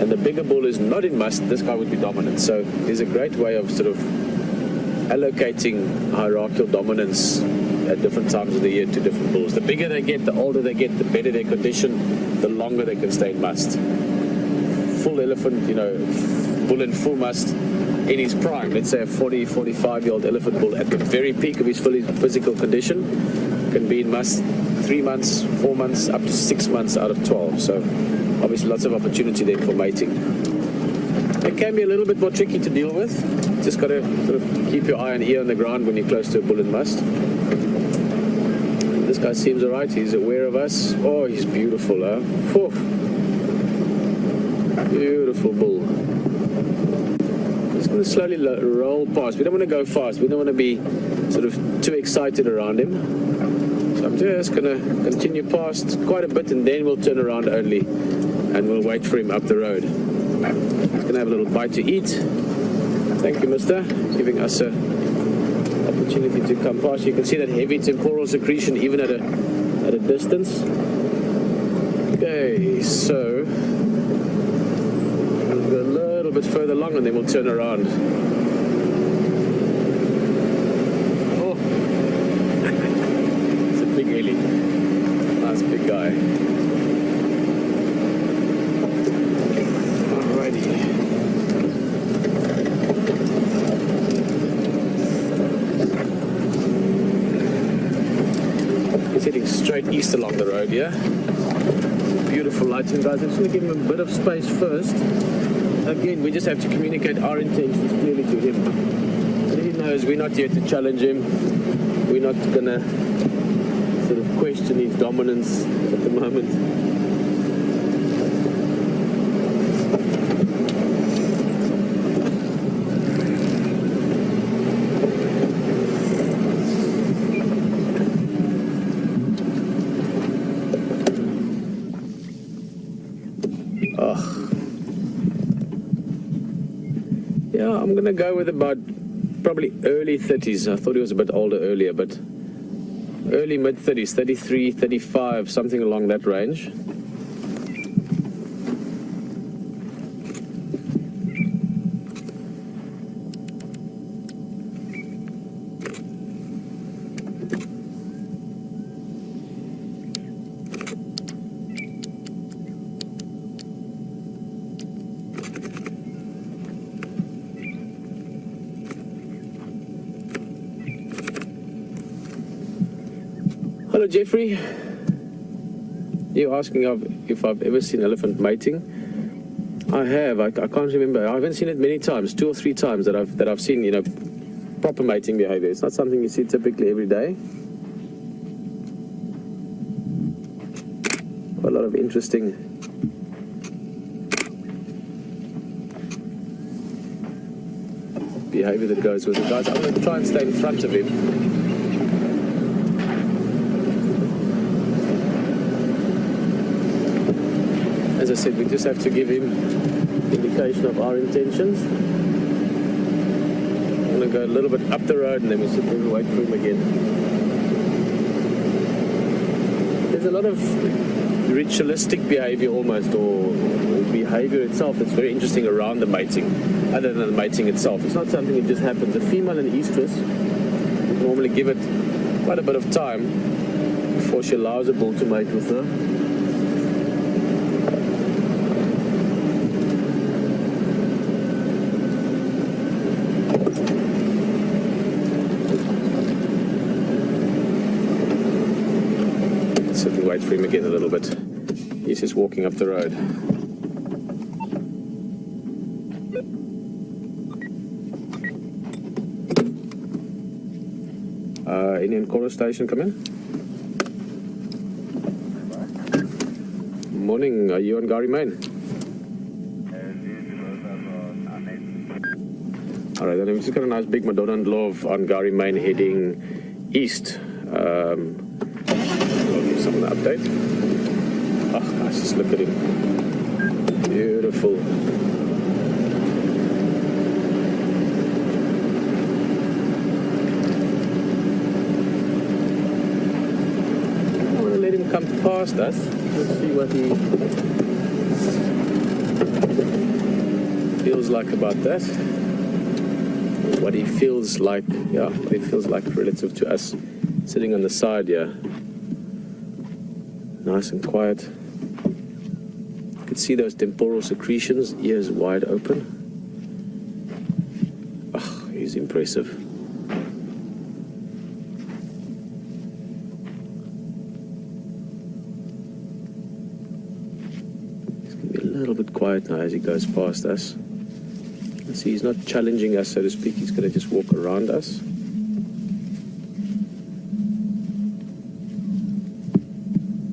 and the bigger bull is not in must, this guy would be dominant. So there's a great way of sort of allocating hierarchical dominance at different times of the year to different bulls. The bigger they get, the older they get, the better their condition, the longer they can stay in must. Full elephant, bull in full must in his prime, let's say a 40, 45-year-old elephant bull at the very peak of his physical condition, can be in must 3 months, 4 months, up to 6 months out of 12. So obviously lots of opportunity there for mating. It can be a little bit more tricky to deal with. Just got to sort of keep your eye and ear on the ground when you're close to a bull in must. And this guy seems all right. He's aware of us. Oh, he's beautiful, huh? Whew. Beautiful bull. Just going to slowly roll past. We don't want to go fast. We don't want to be sort of too excited around him. So I'm just going to continue past quite a bit, and then we'll turn around only, and we'll wait for him up the road. He's going to have a little bite to eat. Thank you, mister, giving us an opportunity to come past. You can see that heavy temporal secretion even at a distance. Okay, so we'll go a little bit further along, and then we'll turn around. Oh, it's a big Ellie. Nice big guy. Heading straight east along the road here. Beautiful lighting, guys. I'm just going to give him a bit of space first. Again, we just have to communicate our intentions clearly to him. There he knows we're not here to challenge him. We're not gonna sort of question his dominance at the moment. Yeah, I'm gonna go with about probably early 30s. I thought he was a bit older earlier, but early mid 30s, 33, 35, something along that range. Hello, Jeffrey. You're asking if I've ever seen elephant mating. I have. I can't remember. I haven't seen it many times. 2 or 3 times that I've seen, you know, proper mating behavior. It's not something you see typically every day. Quite a lot of interesting behavior that goes with it. Guys, I'm going to try and stay in front of him. As I said, we just have to give him indication of our intentions. I'm going to go a little bit up the road and then we'll simply wait for him again. There's a lot of ritualistic behavior almost, or behavior itself that's very interesting around the mating, other than the mating itself. It's not something that just happens. A female and estrus normally give it quite a bit of time before she allows a bull to mate with her. Wait for him again a little bit. He's just walking up the road. Indian Quarter Station, come in. Morning, are you on Gary Main? Alright, then we've just got a nice big Madonna and Love on Gary Main heading east. Some of the update. Oh, guys, just look at him. Beautiful. I want to let him come past us. Let's see what he feels like about that. What he feels like, yeah, what he feels like relative to us sitting on the side here. Nice and quiet. You can see those temporal secretions, ears wide open. Oh, he's impressive. He's going to be a little bit quiet now as he goes past us. You see, he's not challenging us, so to speak. He's going to just walk around us.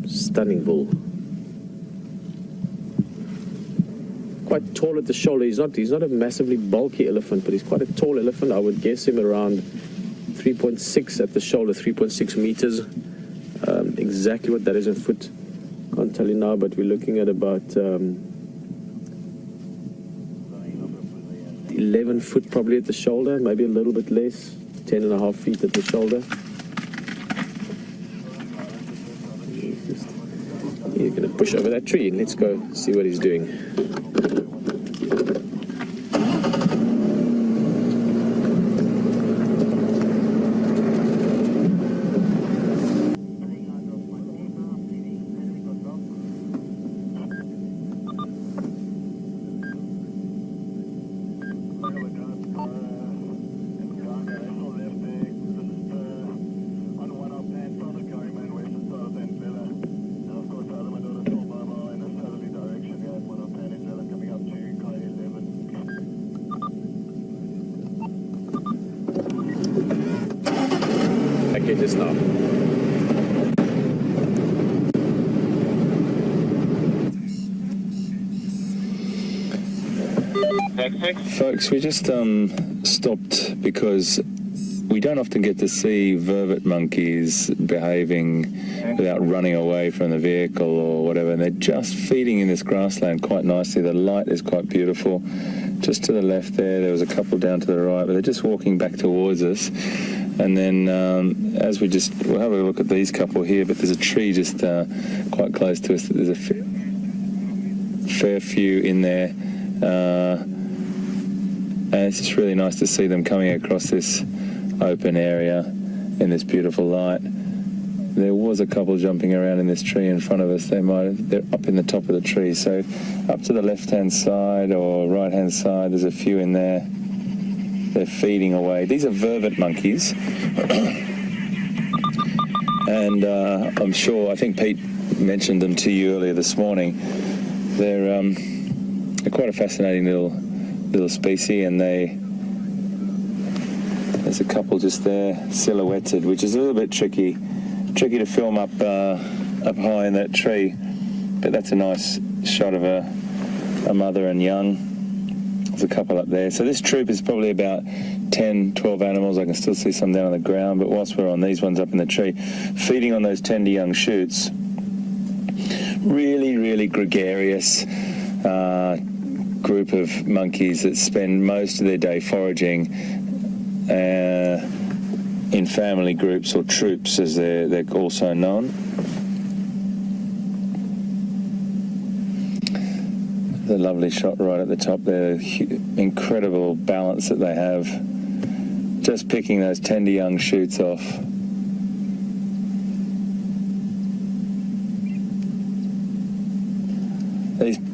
Stunning bull. Quite tall at the shoulder. He's not a massively bulky elephant, but he's quite a tall elephant. I would guess him around 3.6 at the shoulder, 3.6 meters. Exactly what that is in foot, can't tell you now, but we're looking at about 11 foot probably at the shoulder, maybe a little bit less, 10.5 feet at the shoulder. He's going to push over that tree. Let's go see what he's doing. Folks, we just stopped because we don't often get to see vervet monkeys behaving without running away from the vehicle or whatever, and they're just feeding in this grassland quite nicely. The light is quite beautiful. Just to the left there was a couple down to the right, but they're just walking back towards us. And then we'll have a look at these couple here, but there's a tree just quite close to us. There's a fair few in there. And it's just really nice to see them coming across this open area in this beautiful light. There was a couple jumping around in this tree in front of us. They're up in the top of the tree. So up to the left-hand side or right-hand side, there's a few in there. They're feeding away. These are vervet monkeys. And I'm sure, I think Pete mentioned them to you earlier this morning. They're quite a fascinating little species, and there's a couple just there silhouetted, which is a little bit tricky to film up high in that tree, but that's a nice shot of a mother and young. There's a couple up there. So this troop is probably about 10, 12 animals. I can still see some down on the ground, but whilst we're on these ones up in the tree, feeding on those tender young shoots, really, really gregarious group of monkeys that spend most of their day foraging in family groups, or troops as they're also known. The lovely shot right at the top there, incredible balance that they have, just picking those tender young shoots off.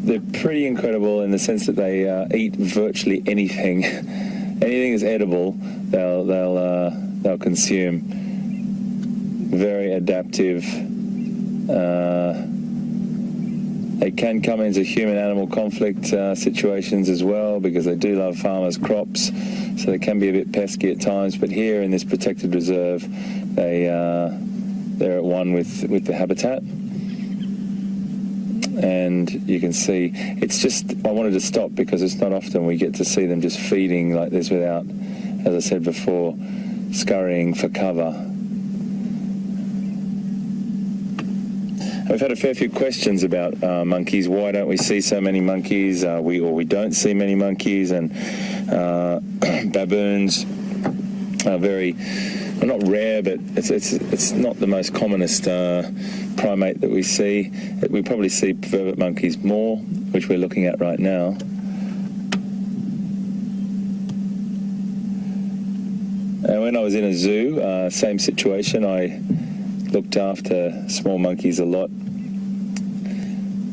They're pretty incredible in the sense that they eat virtually anything. Anything is edible, they'll consume. Very adaptive. They can come into human-animal conflict situations as well, because they do love farmers' crops, so they can be a bit pesky at times. But here in this protected reserve, they're at one with the habitat. And you can see, it's just, I wanted to stop because it's not often we get to see them just feeding like this without, as I said before, scurrying for cover. We've had a fair few questions about monkeys. Why don't we see so many monkeys? We don't see many monkeys, and baboons are very, well, not rare, but it's not the most commonest primate that we see. We probably see vervet monkeys more, which we're looking at right now. And when I was in a zoo, same situation. I looked after small monkeys a lot.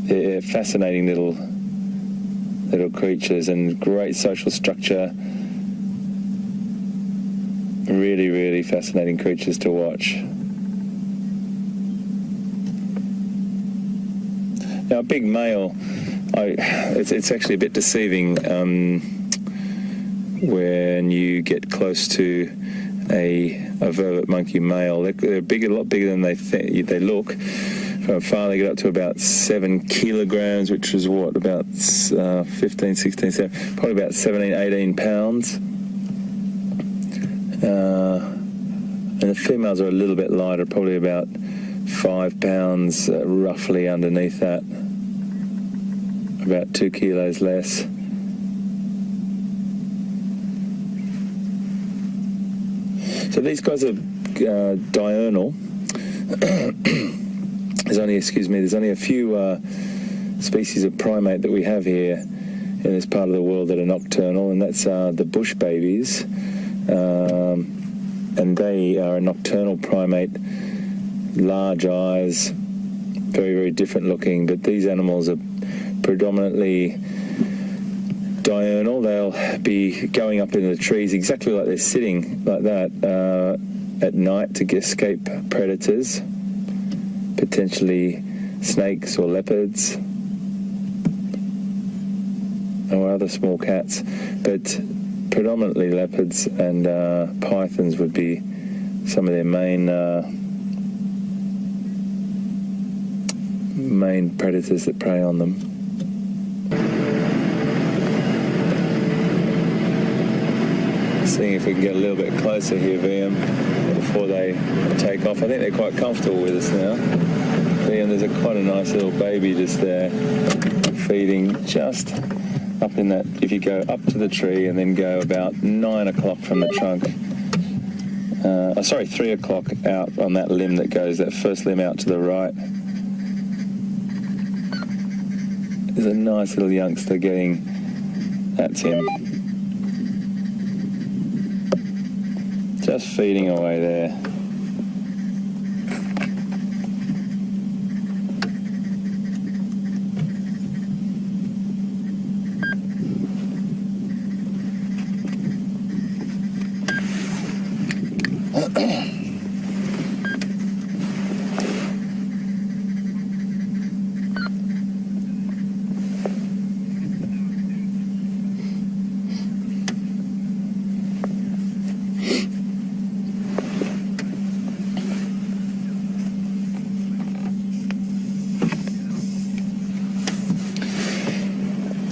They're fascinating little creatures and great social structure. Really, really fascinating creatures to watch. Now, a big male, it's actually a bit deceiving when you get close to a vervet monkey male. They're a lot bigger than they look. From afar, they get up to about 7 kilograms, which is what, about 15, 16, 17, probably about 17, 18 pounds. And the females are a little bit lighter, probably about 5 pounds, roughly underneath that, about 2 kilos less. So these guys are diurnal. There's only a few species of primate that we have here in this part of the world that are nocturnal, and that's the bush babies. And they are a nocturnal primate, large eyes, very, very different looking, but these animals are predominantly diurnal. They'll be going up into the trees exactly like they're sitting like that at night to escape predators, potentially snakes or leopards or other small cats, but predominantly leopards and pythons would be some of their main predators that prey on them. Seeing if we can get a little bit closer here, VM, before they take off. I think they're quite comfortable with us now. VM, there's quite a nice little baby just there, feeding just up in that. If you go up to the tree and then go about 9 o'clock from the trunk, 3 o'clock out on that limb that goes, that first limb out to the right. There's a nice little youngster getting, that's him. Just feeding away there.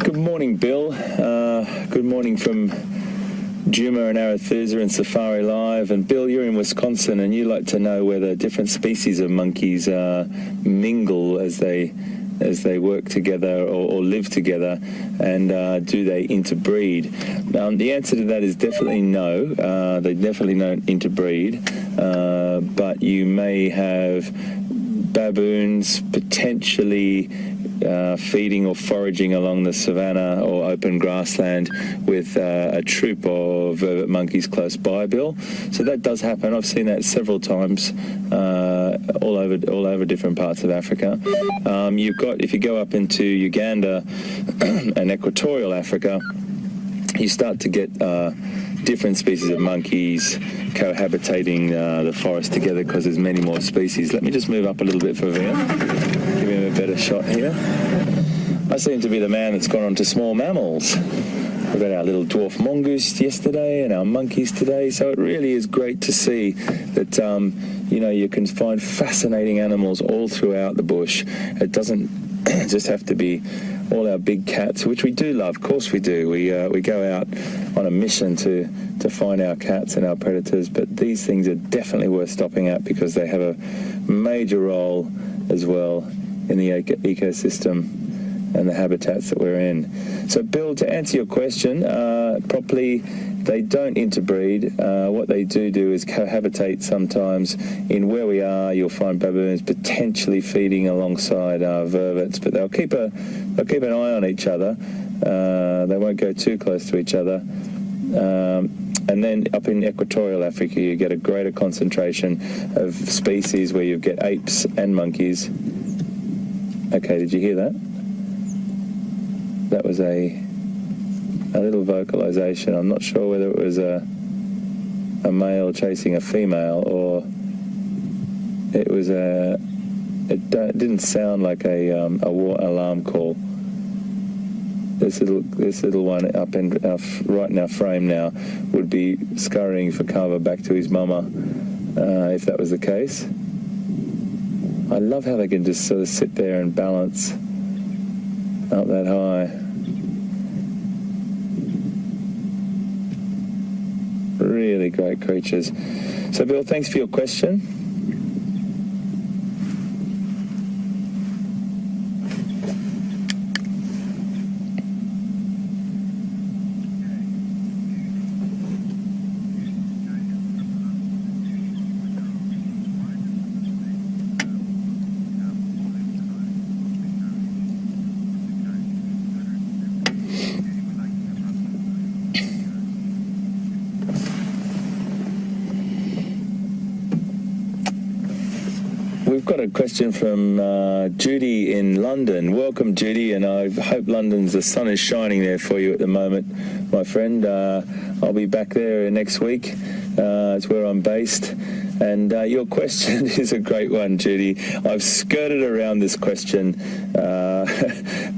Good morning, Bill. Good morning from Juma and Arethusa and SafariLIVE. And Bill, you're in Wisconsin, and you like to know whether different species of monkeys mingle as they work together or live together, and do they interbreed? The answer to that is definitely no. They definitely don't interbreed, but you may have baboons potentially feeding or foraging along the savannah or open grassland with a troop of vervet monkeys close by, Bill. So that does happen. I've seen that several times all over different parts of Africa. If you go up into Uganda and equatorial Africa, you start to get different species of monkeys cohabitating the forest together because there's many more species. Let me just move up a little bit for Via. Give him a better shot here. I seem to be the man that's gone on to small mammals. We've got our little dwarf mongoose yesterday and our monkeys today, so it really is great to see that you can find fascinating animals all throughout the bush. It doesn't just have to be all our big cats, which we do love. Of course we do. We go out on a mission to find our cats and our predators, but these things are definitely worth stopping at because they have a major role as well in the ecosystem and the habitats that we're in. So, Bill, to answer your question properly, they don't interbreed. What they do is cohabitate sometimes. In where we are, you'll find baboons potentially feeding alongside vervets, but they'll keep an eye on each other. They won't go too close to each other. And then up in equatorial Africa, you get a greater concentration of species where you get apes and monkeys. Okay, did you hear that? That was a little vocalization. I'm not sure whether it was a male chasing a female or it was it didn't sound like a war alarm call. This little one up in right in our frame now would be scurrying for cover back to his mama if that was the case. I love how they can just sort of sit there and balance up that high. Really great creatures. So, Bill, thanks for your question. We've got a question from Judy in London. Welcome, Judy, and I hope the sun is shining there for you at the moment, my friend. I'll be back there next week. It's where I'm based. And your question is a great one, Judy. I've skirted around this question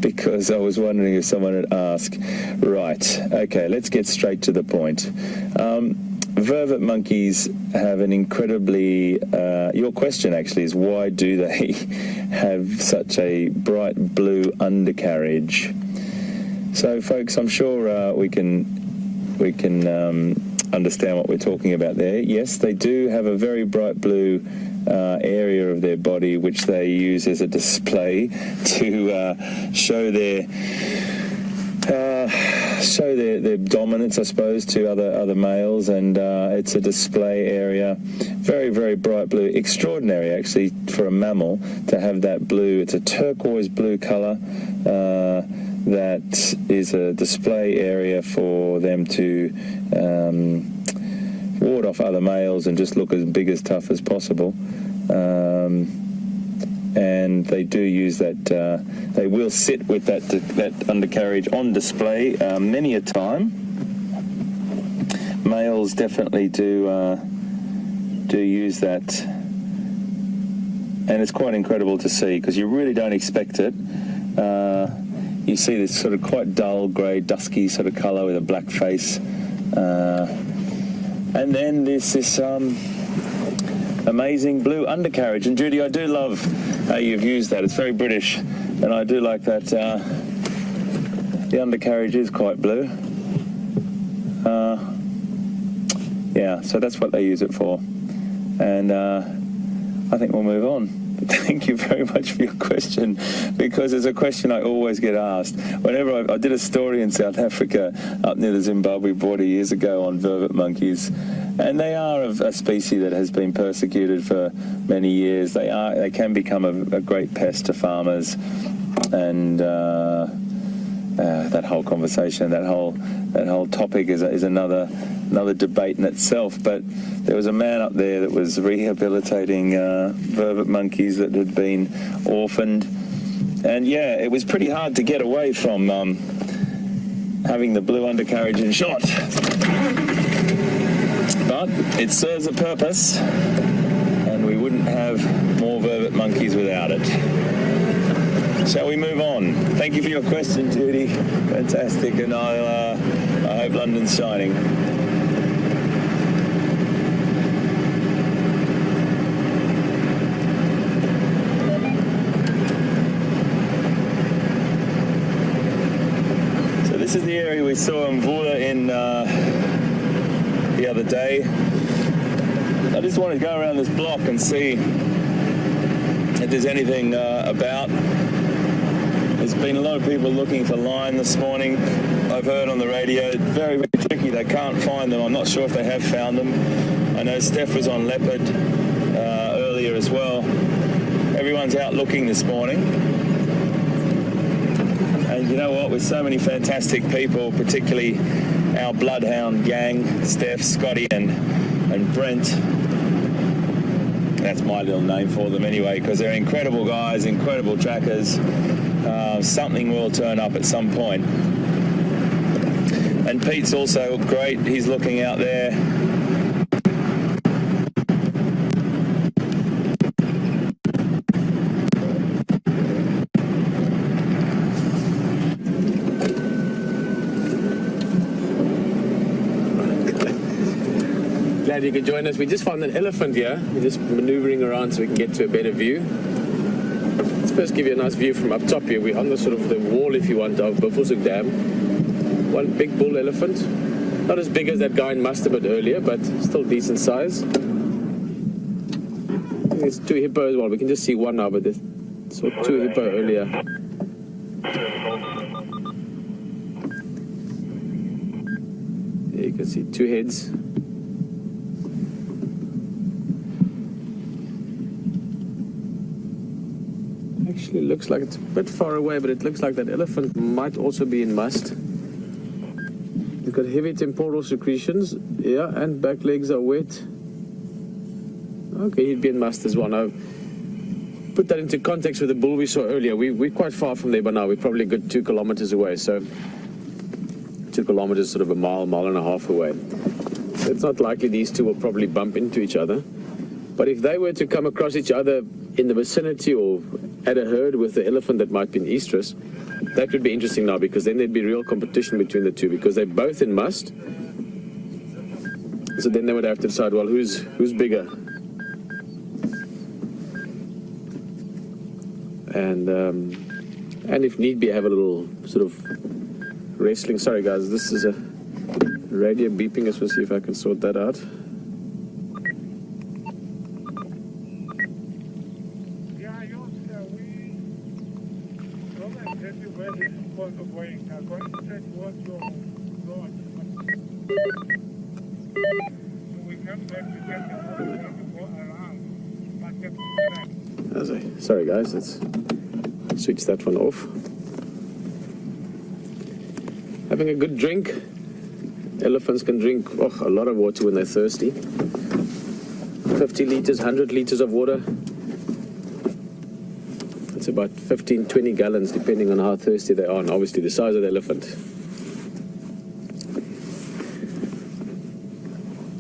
because I was wondering if someone would ask. Right, okay, let's get straight to the point. Vervet monkeys have an incredibly... your question actually is, why do they have such a bright blue undercarriage? So, folks, I'm sure we can understand what we're talking about there. Yes, they do have a very bright blue area of their body which they use as a display to show their dominance, I suppose, to other males, and it's a display area. Very, very bright blue. Extraordinary, actually, for a mammal to have that blue. It's a turquoise blue colour. That is a display area for them to ward off other males and just look as big as tough as possible. And they do use that. They will sit with that undercarriage on display many a time. Males definitely do use that, and it's quite incredible to see because you really don't expect it. You see this sort of quite dull grey, dusky sort of colour with a black face, and then there's this amazing blue undercarriage. And Judy, I do love how you've used that. It's very British, and I do like that the undercarriage is quite blue. Yeah, so that's what they use it for. And I think we'll move on. Thank you very much for your question, because it's a question I always get asked. Whenever I did a story in South Africa up near the Zimbabwe border years ago on vervet monkeys, and they are a species that has been persecuted for many years. They can become a great pest to farmers, and that whole conversation, that whole topic is another debate in itself. But there was a man up there that was rehabilitating vervet monkeys that had been orphaned, and yeah, it was pretty hard to get away from having the blue undercarriage in shot. But it serves a purpose, and we wouldn't have more vervet monkeys without it. Shall we move on? Thank you for your question, Judy. Fantastic, and I hope London's shining. So this is the area we saw Mvula in the other day. I just want to go around this block and see if there's anything about. There's been a lot of people looking for line this morning. I've heard on the radio, very, very tricky. They can't find them. I'm not sure if they have found them. I know Steph was on leopard earlier as well. Everyone's out looking this morning. And you know what? With so many fantastic people, particularly our bloodhound gang, Steph, Scotty, and Brent. That's my little name for them anyway, because they're incredible guys, incredible trackers. Something will turn up at some point. And Pete's also great. He's looking out there. Glad you could join us. We just found an elephant here. We're just maneuvering around so we can get to a better view. Let's first give you a nice view from up top here. We're on the sort of the wall, if you want, of Bafusuk Dam. One big bull elephant. Not as big as that guy in Musterbit earlier, but still decent size. There's two hippo as well. We can just see one now, but there's saw two hippo earlier. There you can see two heads. Actually looks like it's a bit far away, but it looks like that elephant might also be in must. He's got heavy temporal secretions, yeah, and back legs are wet. Okay, he'd be in must as well. Now, put that into context with the bull we saw earlier. We're quite far from there by now. We're probably a good 2 kilometers away, so 2 kilometers, sort of a mile and a half away. So it's not likely these two will probably bump into each other. But if they were to come across each other in the vicinity or at a herd with the elephant that might be in estrus, that would be interesting now, because then there'd be real competition between the two, because they're both in must. So then they would have to decide, well, who's bigger? And if need be, have a little sort of wrestling. Sorry guys, this is a Radio beeping. I just want to see if I can sort that out. Yeah, we don't tell you where this is going. I'm going to check what your road. So we come back to get the road to go around. But get back. Sorry guys, let's switch that one off. Having a good drink. Elephants can drink a lot of water when they're thirsty. 50 liters, 100 liters of water. It's about 15, 20 gallons depending on how thirsty they are and obviously the size of the elephant.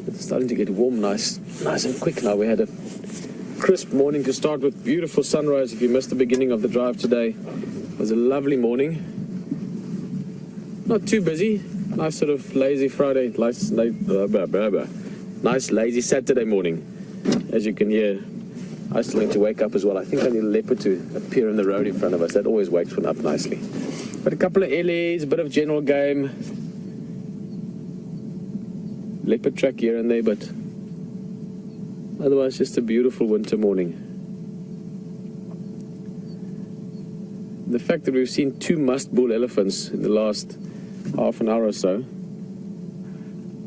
It's starting to get warm, nice and quick now. We had a crisp morning to start with, beautiful sunrise. If you missed the beginning of the drive today, it was a lovely morning. Not too busy. Nice sort of lazy Friday, nice lazy Saturday morning. As you can hear, I still need to wake up as well. I think I need a leopard to appear in the road in front of us. That always wakes one up nicely. But a couple of ellies, a bit of general game. Leopard track here and there, but otherwise just a beautiful winter morning. The fact that we've seen 2 musk bull elephants in the last half an hour or so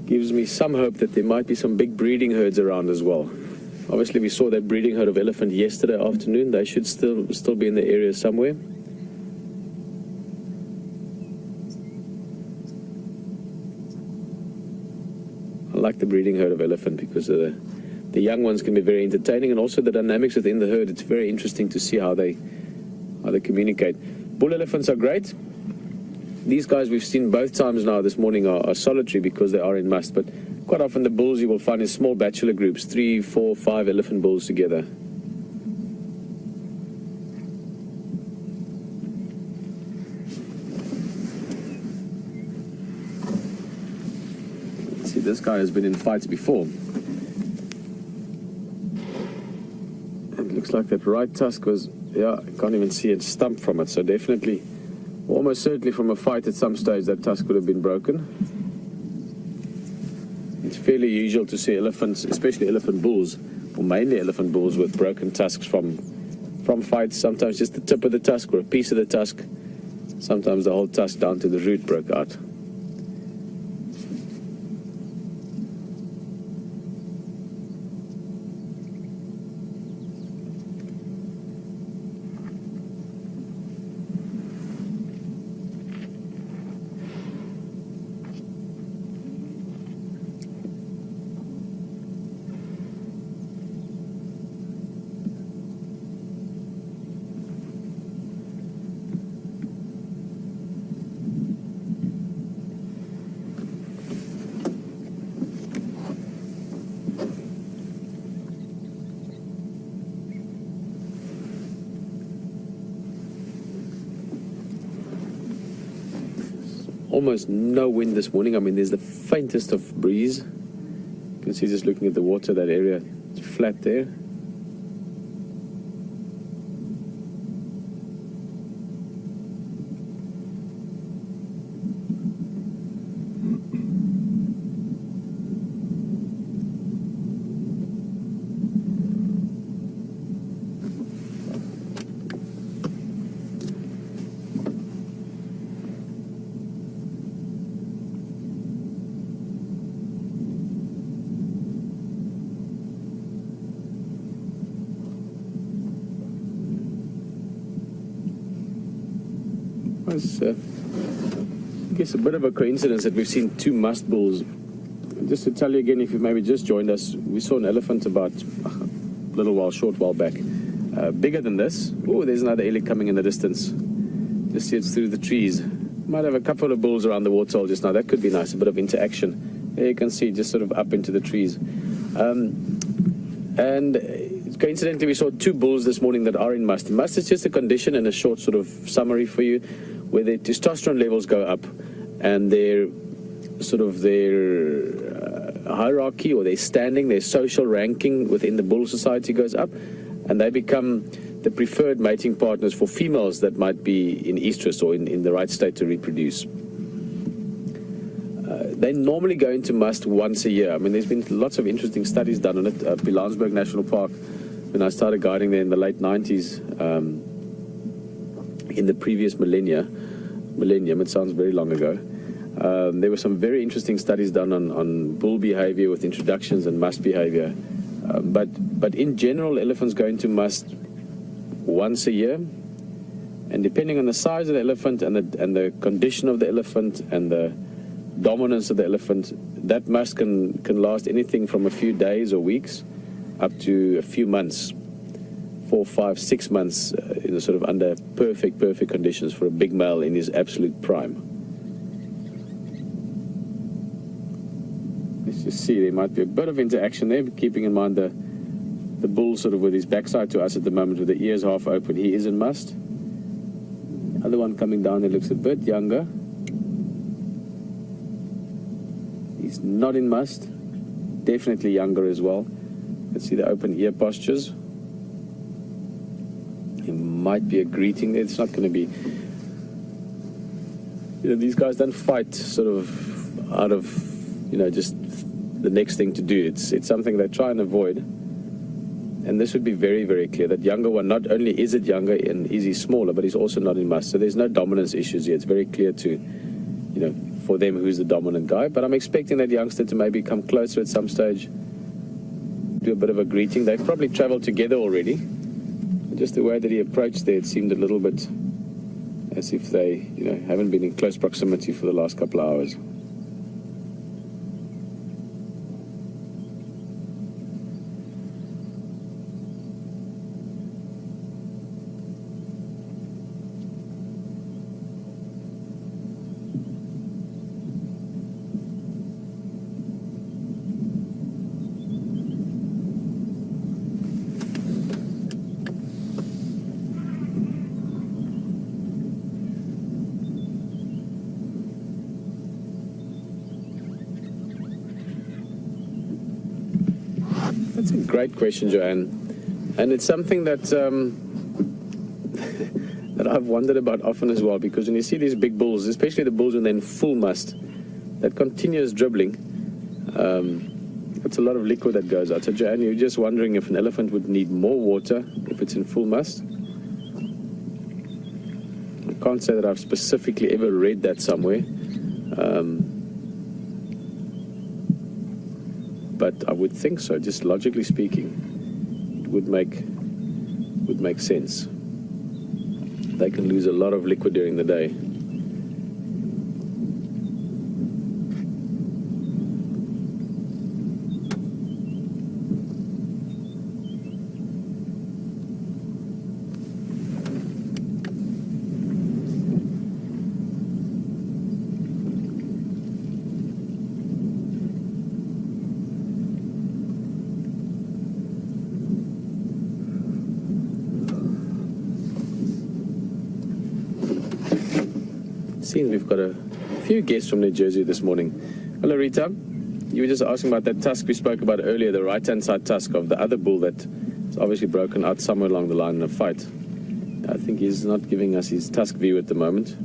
gives me some hope that there might be some big breeding herds around as well. Obviously we saw that breeding herd of elephant yesterday afternoon. They should still be in the area somewhere. I like the breeding herd of elephant because the young ones can be very entertaining, and also the dynamics within the herd. It's very interesting to see how they communicate. Bull elephants are great. These guys we've seen both times now this morning are solitary because they are in must, but quite often the bulls you will find in small bachelor groups, 3, 4, 5 elephant bulls together. See, this guy has been in fights before. It looks like that right tusk was, yeah, I can't even see a stump from it, so definitely, almost certainly from a fight at some stage, that tusk would have been broken. It's fairly usual to see elephants, especially elephant bulls, or mainly elephant bulls, with broken tusks from fights. Sometimes just the tip of the tusk or a piece of the tusk. Sometimes the whole tusk down to the root broke out. Almost no wind this morning. I mean, there's the faintest of breeze. You can see just looking at the water, that area, it's flat there. It's, I guess, a bit of a coincidence that we've seen 2 musk bulls. Just to tell you again, if you've maybe just joined us, we saw an elephant about a short while back. Bigger than this. Oh, there's another elk coming in the distance. Just see it's through the trees. Might have a couple of bulls around the waterhole just now. That could be nice, a bit of interaction. There you can see just sort of up into the trees. And coincidentally, we saw 2 bulls this morning that are in must. Must is just a condition and a short sort of summary for you, where their testosterone levels go up and their hierarchy or their standing, their social ranking within the bull society goes up, and they become the preferred mating partners for females that might be in estrus or in the right state to reproduce. they normally go into must once a year. I mean, there's been lots of interesting studies done on it. Pilanesberg National Park, when I started guiding there in the late 90s, in the previous millennium, it sounds very long ago, there were some very interesting studies done on bull behavior with introductions and must behavior. But in general, elephants go into must once a year. And depending on the size of the elephant and the condition of the elephant and the dominance of the elephant, that must can last anything from a few days or weeks up to a few months, 4, 5, 6 months, in sort of under perfect conditions for a big male in his absolute prime. Let's just see, there might be a bit of interaction there, but keeping in mind the bull sort of with his backside to us at the moment with the ears half open, he is in must. Other one coming down there looks a bit younger. He's not in must. Definitely younger as well. Let's see the open ear postures. He might be a greeting there. It's not going to be... these guys don't fight sort of out of, just the next thing to do. It's something they try and avoid. And this would be very, very clear. That younger one, not only is it younger and is he smaller, but he's also not in must. So there's no dominance issues here. It's very clear to, for them who's the dominant guy. But I'm expecting that youngster to maybe come closer at some stage, do a bit of a greeting. They've probably traveled together already. Just the way that he approached there, it seemed a little bit as if they, haven't been in close proximity for the last couple of hours. That's a great question, Joanne, and it's something that that I've wondered about often as well, because when you see these big bulls, especially the bulls when they're in full must, that continuous dribbling, it's a lot of liquid that goes out. So Joanne, you're just wondering if an elephant would need more water if it's in full must? I can't say that I've specifically ever read that somewhere. But I would think so, just logically speaking, it would make sense. They can lose a lot of liquid during the day. We've got a few guests from New Jersey this morning. Hello, Rita. You were just asking about that tusk we spoke about earlier, the right-hand side tusk of the other bull that is obviously broken out somewhere along the line in a fight. I think he's not giving us his tusk view at the moment.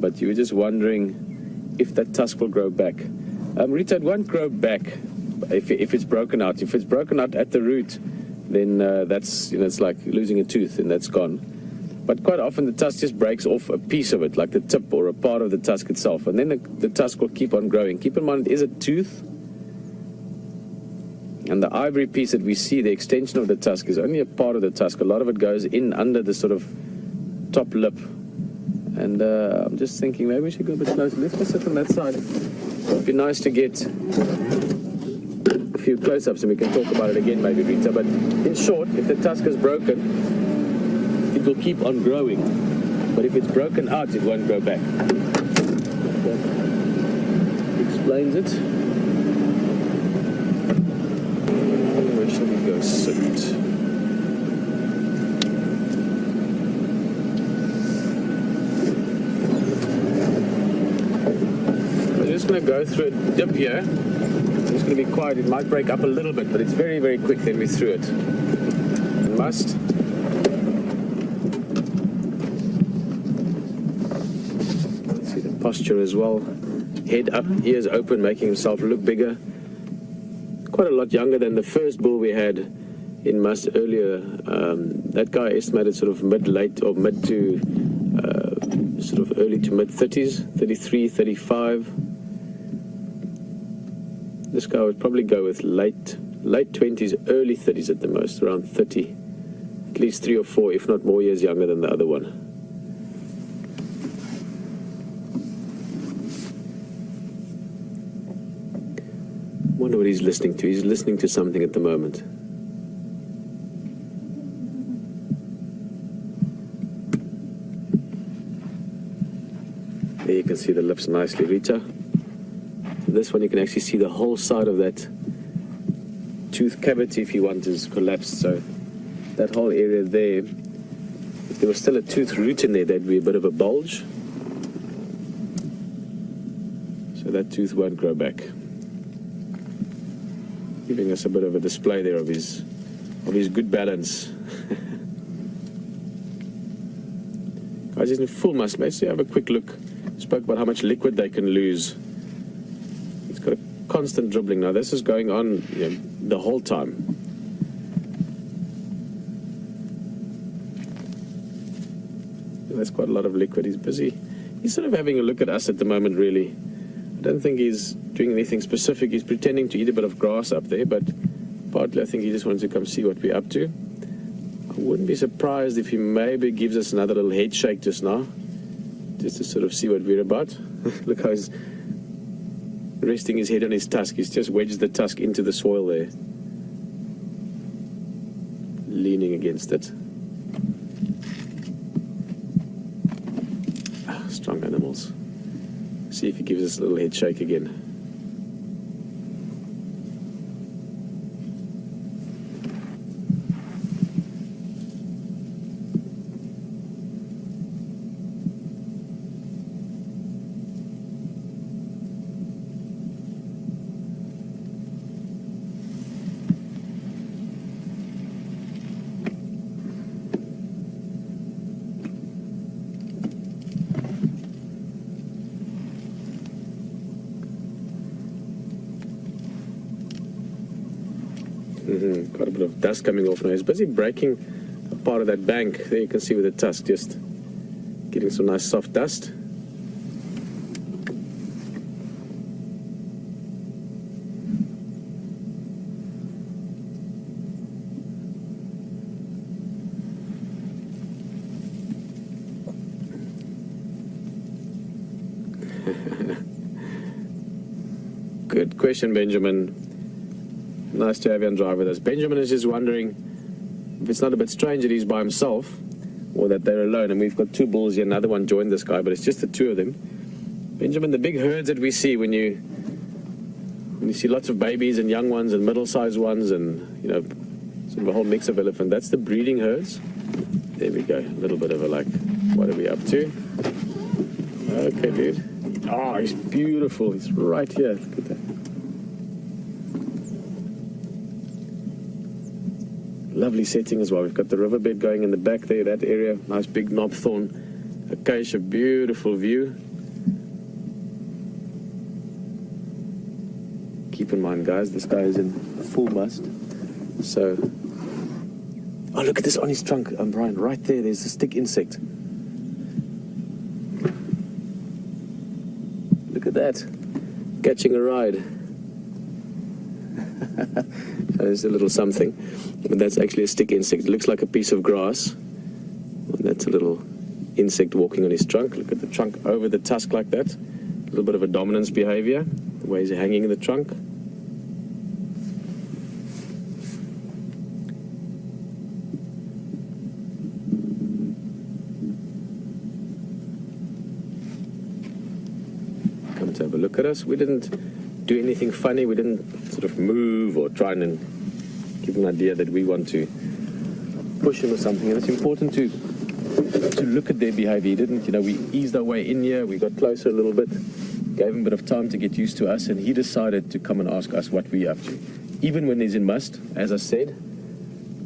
But you were just wondering if that tusk will grow back. Rita, it won't grow back if it's broken out. If it's broken out at the root, then that's, it's like losing a tooth and that's gone. But quite often the tusk just breaks off a piece of it, like the tip or a part of the tusk itself, and then the tusk will keep on growing. Keep in mind, it is a tooth, and the ivory piece that we see, the extension of the tusk, is only a part of the tusk. A lot of it goes in under the sort of top lip. And I'm just thinking maybe we should go a bit closer. Let's go sit on that side. It'd be nice to get a few close-ups and we can talk about it again maybe, Rita. But in short, if the tusk is broken, it will keep on growing, but if it's broken out, it won't grow back. That explains it. Where shall we go sit? We're just going to go through a dip here. I'm just going to be quiet. It might break up a little bit, but it's very, very quick. Then we're through it. Must. Posture as well. head up, ears open, making himself look bigger. Quite a lot younger than the first bull we had in Must earlier. That guy estimated sort of mid-late or mid to sort of early to mid-30s, 33, 35. This guy would probably go with late 20s, early 30s at the most, around 30. At least 3 or 4, if not more years younger than the other one. Wonder what he's listening to. He's listening to something at the moment. There you can see the lips nicely, Rita. This one you can actually see the whole side of that tooth cavity, if you want, is collapsed. So that whole area there, if there was still a tooth root in there, there'd be a bit of a bulge. So that tooth won't grow back. Giving us a bit of a display there of his good balance. Guys, he's in full must. Let's have a quick look. Spoke about how much liquid they can lose. It's got a constant dribbling. Now this is going on, you know, the whole time. That's quite a lot of liquid. He's busy. He's sort of having a look at us at the moment, really. I don't think he's doing anything specific. He's pretending to eat a bit of grass up there, but partly I think he just wants to come see what we're up to. I wouldn't be surprised if he maybe gives us another little head shake just now, just to sort of see what we're about. Look how he's resting his head on his tusk. He's just wedged the tusk into the soil there, leaning against it. Strong animals. See if he gives us a little head shake again. Quite a bit of dust coming off now. He's busy breaking a part of that bank. There you can see with the tusk, just getting some nice soft dust. Good question, Benjamin. Nice to have you on drive with us. Benjamin is just wondering if it's not a bit strange that he's by himself or that they're alone. And we've got two bulls here. Another one joined this guy, but it's just the two of them. Benjamin, the big herds that we see when you see lots of babies and young ones and middle-sized ones and, you know, sort of a whole mix of elephant, that's the breeding herds. There we go. A little bit of a like, what are we up to? Okay, dude. Oh, he's beautiful. He's right here. Look at that. Lovely setting as well. We've got the riverbed going in the back there, that area. Nice big knobthorn acacia, beautiful view. Keep in mind, guys, this guy is in full must. So, oh, look at this on his trunk, Brian. Right there, there's a stick insect. Look at that. Catching a ride. There's a little something. But that's actually a stick insect. It looks like a piece of grass. And that's a little insect walking on his trunk. Look at the trunk over the tusk like that. A little bit of a dominance behavior, the way he's hanging in the trunk. Come to have a look at us. We didn't do anything funny. We didn't sort of move or try and give an idea that we want to push him or something. And it's important to look at their behavior. He didn't, you know, we eased our way in here, we got closer a little bit, gave him a bit of time to get used to us, and he decided to come and ask us what we're up to. Even when he's in must, as I said,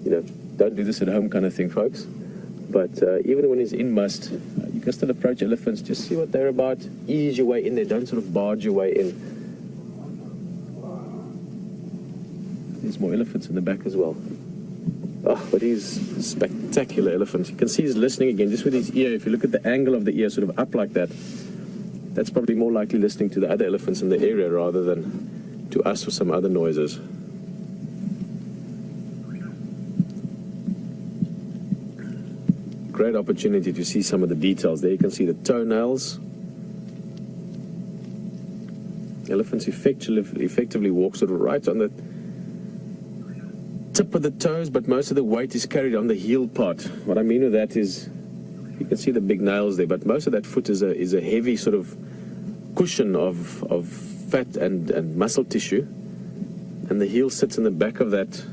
you know, don't do this at home kind of thing, folks. But even when he's in must, you can still approach elephants, just see what they're about, ease your way in there, don't sort of barge your way in. There's more elephants in the back as well. Oh, but he's a spectacular elephant. You can see he's listening again, just with his ear. If you look at the angle of the ear sort of up like that, that's probably more likely listening to the other elephants in the area rather than to us or some other noises. Great opportunity to see some of the details. There you can see the toenails. Elephants effectively walk sort of right on the tip of the toes, but most of the weight is carried on the heel part. What I mean with that is, you can see the big nails there, but most of that foot is a heavy sort of cushion of fat and muscle tissue, and the heel sits in the back of that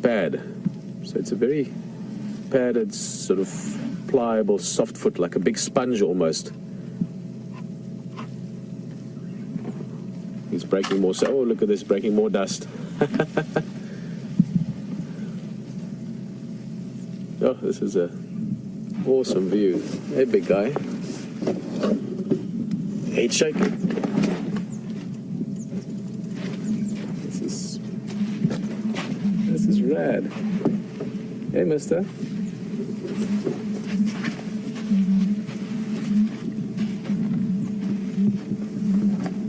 pad. So it's a very padded, sort of pliable, soft foot, like a big sponge almost. He's breaking more. So, oh, look at this, breaking more dust. Oh, this is a awesome view. Hey, big guy. Head shake. This is rad. Hey, mister.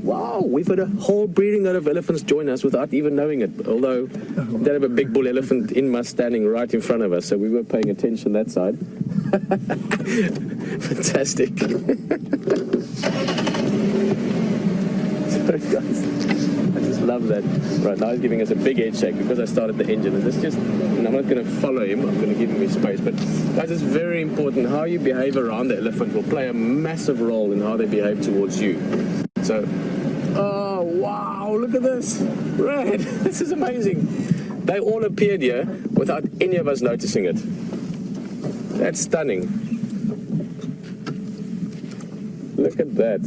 Wow, we've had a whole breeding load of elephants join us without even knowing it. Although we did have a big bull elephant in must standing right in front of us, so we were paying attention that side. Fantastic. Sorry, guys. I just love that. Right, now he's giving us a big head shake because I started the engine, and this just, and I'm not going to follow him, I'm going to give him his space. But guys, it's very important. How you behave around the elephant will play a massive role in how they behave towards you. So, oh wow, look at this. Red, this is amazing. They all appeared here without any of us noticing it. That's stunning. Look at that.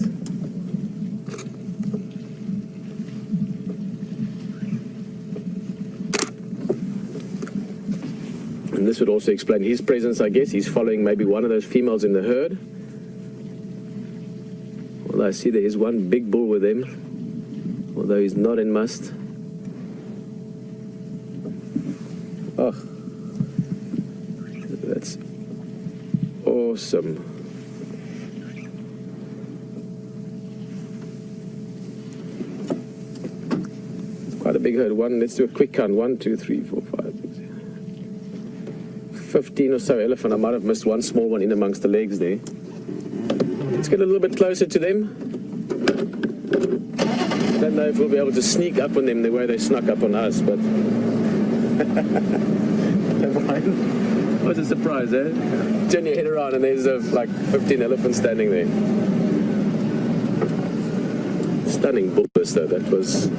And this would also explain his presence, I guess. He's following maybe one of those females in the herd. Well, I see there is one big bull with him, although he's not in must. Oh, that's awesome. Quite a big herd. Let's do a quick count. 1, 2, 3, 4, 5, 6, 15 or so elephant. I might have missed one small one in amongst the legs there. Let's get a little bit closer to them. I don't know if we'll be able to sneak up on them the way they snuck up on us, but never mind. It was a surprise, eh? Turn your head around and there's like 15 elephants standing there. Stunning bull burst though. That was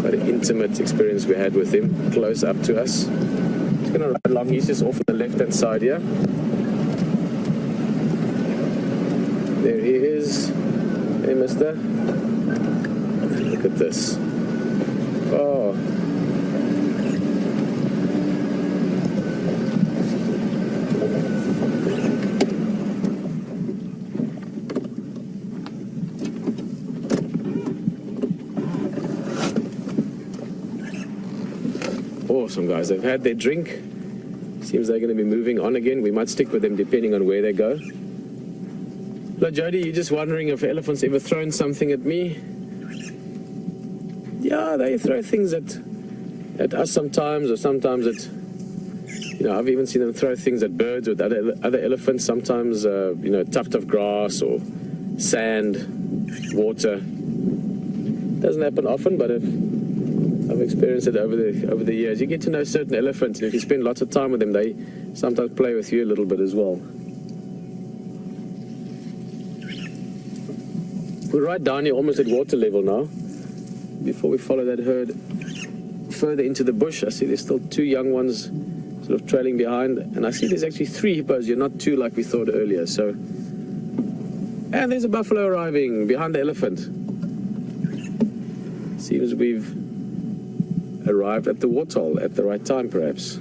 quite an intimate experience we had with him, close up to us. He's going to ride along. He's just off on the left-hand side here. There he is. Hey, mister. Look at this. Oh. Awesome, guys. They've had their drink. Seems they're going to be moving on again. We might stick with them depending on where they go. Hello, Jody. You're just wondering if elephants ever thrown something at me? Yeah, they throw things at us sometimes, or sometimes at, I've even seen them throw things at birds with other elephants. Sometimes, a tuft of grass or sand, water. Doesn't happen often, but I've experienced it over the years. You get to know certain elephants, and if you spend lots of time with them, they sometimes play with you a little bit as well. We're right down here, almost at water level now. Before we follow that herd further into the bush, I see there's still 2 young ones sort of trailing behind, and I see there's actually 3 hippos here, not 2 like we thought earlier. So, and there's a buffalo arriving behind the elephant. Seems we've arrived at the waterhole at the right time, perhaps.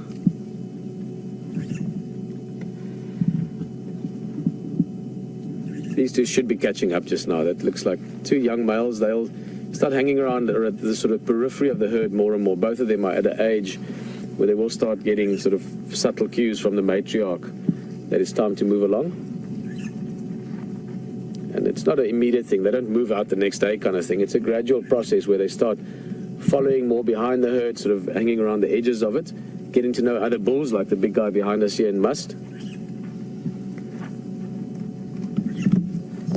These two should be catching up just now. That looks like two young males. They'll start hanging around at the sort of periphery of the herd more and more. Both of them are at an age where they will start getting sort of subtle cues from the matriarch that it's time to move along. And it's not an immediate thing. They don't move out the next day kind of thing. It's a gradual process where they start following more behind the herd, sort of hanging around the edges of it, getting to know other bulls like the big guy behind us here in Must.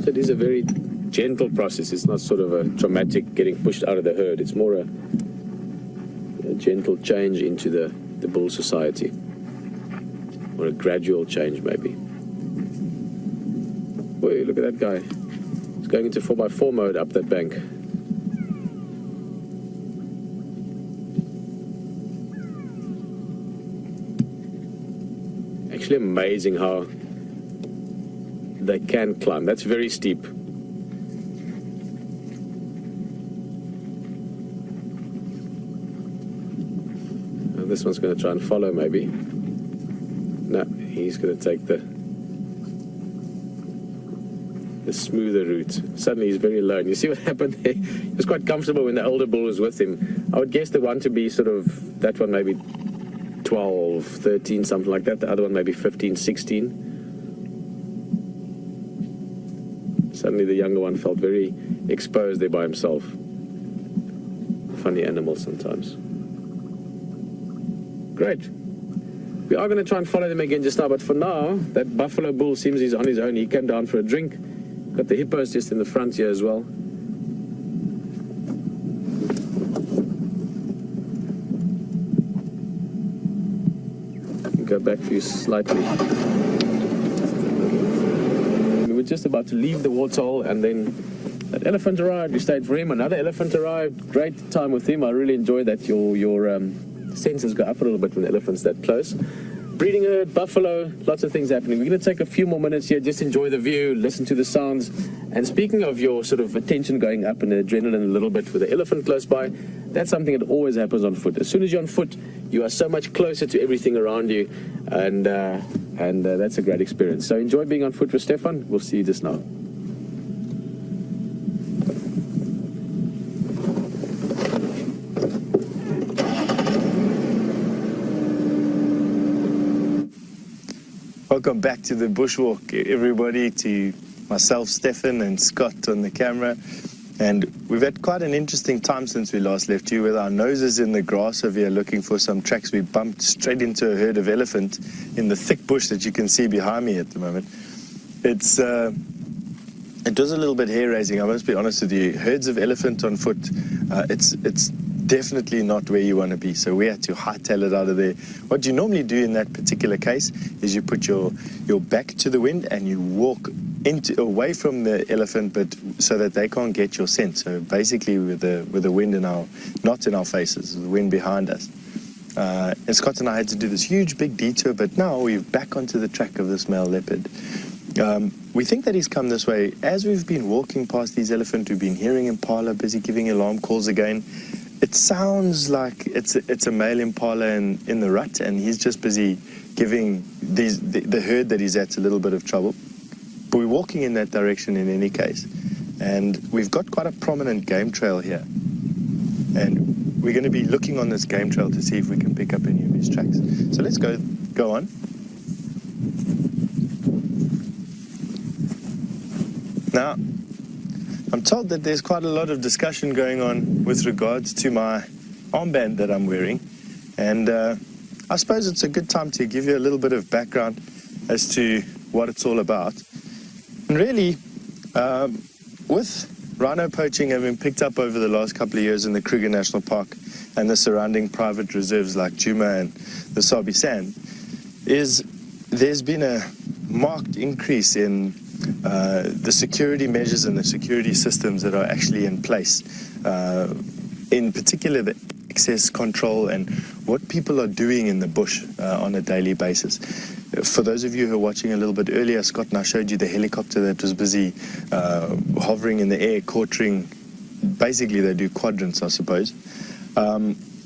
So it is a very gentle process. It's not sort of a dramatic getting pushed out of the herd. It's more a gentle change into the bull society, or a gradual change maybe. Whoa, look at that guy. He's going into 4x4 mode up that bank. Actually amazing how they can climb. That's very steep. And this one's going to try and follow maybe. No, he's going to take the smoother route. Suddenly he's very low. And you see what happened there? He was quite comfortable when the older bull was with him. I would guess the one to be sort of, that one maybe 12, 13, something like that. The other one maybe 15, 16. Suddenly the younger one felt very exposed there by himself. Funny animal sometimes. Great. We are going to try and follow them again just now, but for now, that buffalo bull seems he's on his own. He came down for a drink. Got the hippos just in the front here as well. Go back to you slightly. We were just about to leave the waterhole, and then that elephant arrived. We stayed for him. Another elephant arrived. Great time with him. I really enjoyed that. Your senses go up a little bit when the elephant's that close. Breeding herd, buffalo, lots of things happening. We're going to take a few more minutes here, just enjoy the view, listen to the sounds. And speaking of your sort of attention going up and adrenaline a little bit with the elephant close by, that's something that always happens on foot. As soon as you're on foot, you are so much closer to everything around you, and that's a great experience. So enjoy being on foot with Stefan. We'll see you just now. Welcome back to the bushwalk, everybody, to myself, Stefan, and Scott on the camera. And we've had quite an interesting time since we last left you, with our noses in the grass over here looking for some tracks. We bumped straight into a herd of elephant in the thick bush that you can see behind me at the moment. It was a little bit hair-raising, I must be honest with you. Herds of elephant on foot, it's definitely not where you want to be, so we had to hightail it out of there. What you normally do in that particular case is you put your back to the wind and you walk away from the elephant, but so that they can't get your scent. So basically with the wind not in our faces, the wind behind us. And Scott and I had to do this huge big detour, but now we're back onto the track of this male leopard. We think that he's come this way. As we've been walking past these elephants, we've been hearing impala busy giving alarm calls again. It sounds like it's a male impala in the rut, and he's just busy giving the herd that he's at's a little bit of trouble. But we're walking in that direction in any case. And we've got quite a prominent game trail here. And we're going to be looking on this game trail to see if we can pick up any of his tracks. So let's go on. Now, I'm told that there's quite a lot of discussion going on with regards to my armband that I'm wearing. And I suppose it's a good time to give you a little bit of background as to what it's all about. And really, with rhino poaching having picked up over the last couple of years in the Kruger National Park and the surrounding private reserves like Djuma and the Sabi Sand, there's been a marked increase in the security measures and the security systems that are actually in place, in particular the access control and what people are doing in the bush on a daily basis. For those of you who are watching a little bit earlier, Scott and I showed you the helicopter that was busy hovering in the air, quartering. Basically, they do quadrants, I suppose.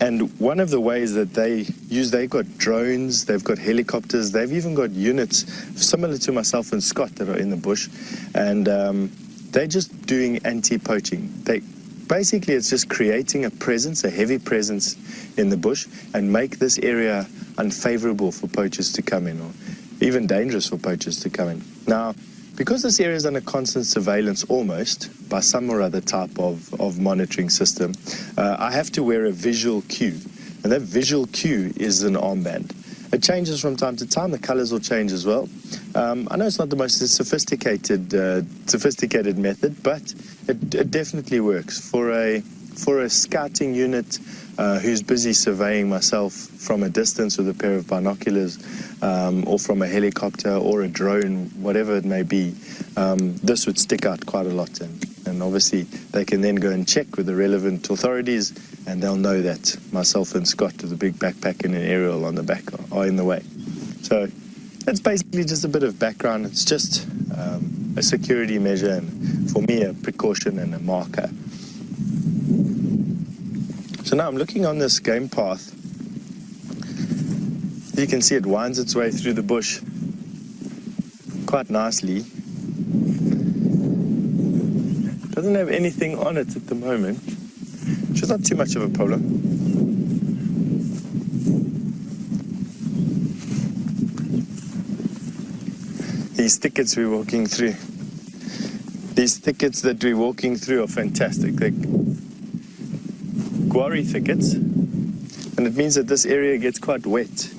And one of the ways that they use, they've got drones, they've got helicopters, they've even got units similar to myself and Scott that are in the bush, and they're just doing anti-poaching. Basically, it's just creating a presence, a heavy presence in the bush, and make this area unfavorable for poachers to come in, or even dangerous for poachers to come in. Now, because this area is under constant surveillance almost by some or other type of monitoring system, I have to wear a visual cue. And that visual cue is an armband. It changes from time to time. The colors will change as well. I know it's not the most sophisticated method, but it definitely works. For a scouting unit who's busy surveying myself from a distance with a pair of binoculars, or from a helicopter or a drone, whatever it may be, this would stick out quite a lot. And obviously they can then go and check with the relevant authorities, and they'll know that myself and Scott with a big backpack and an aerial on the back are in the way. So that's basically just a bit of background. It's just a security measure, and for me a precaution and a marker. So now I'm looking on this game path. You can see it winds its way through the bush quite nicely. Doesn't have anything on it at the moment, which is not too much of a problem. These thickets we're walking through. These thickets that we're walking through are fantastic. They're quarry thickets, and it means that this area gets quite wet.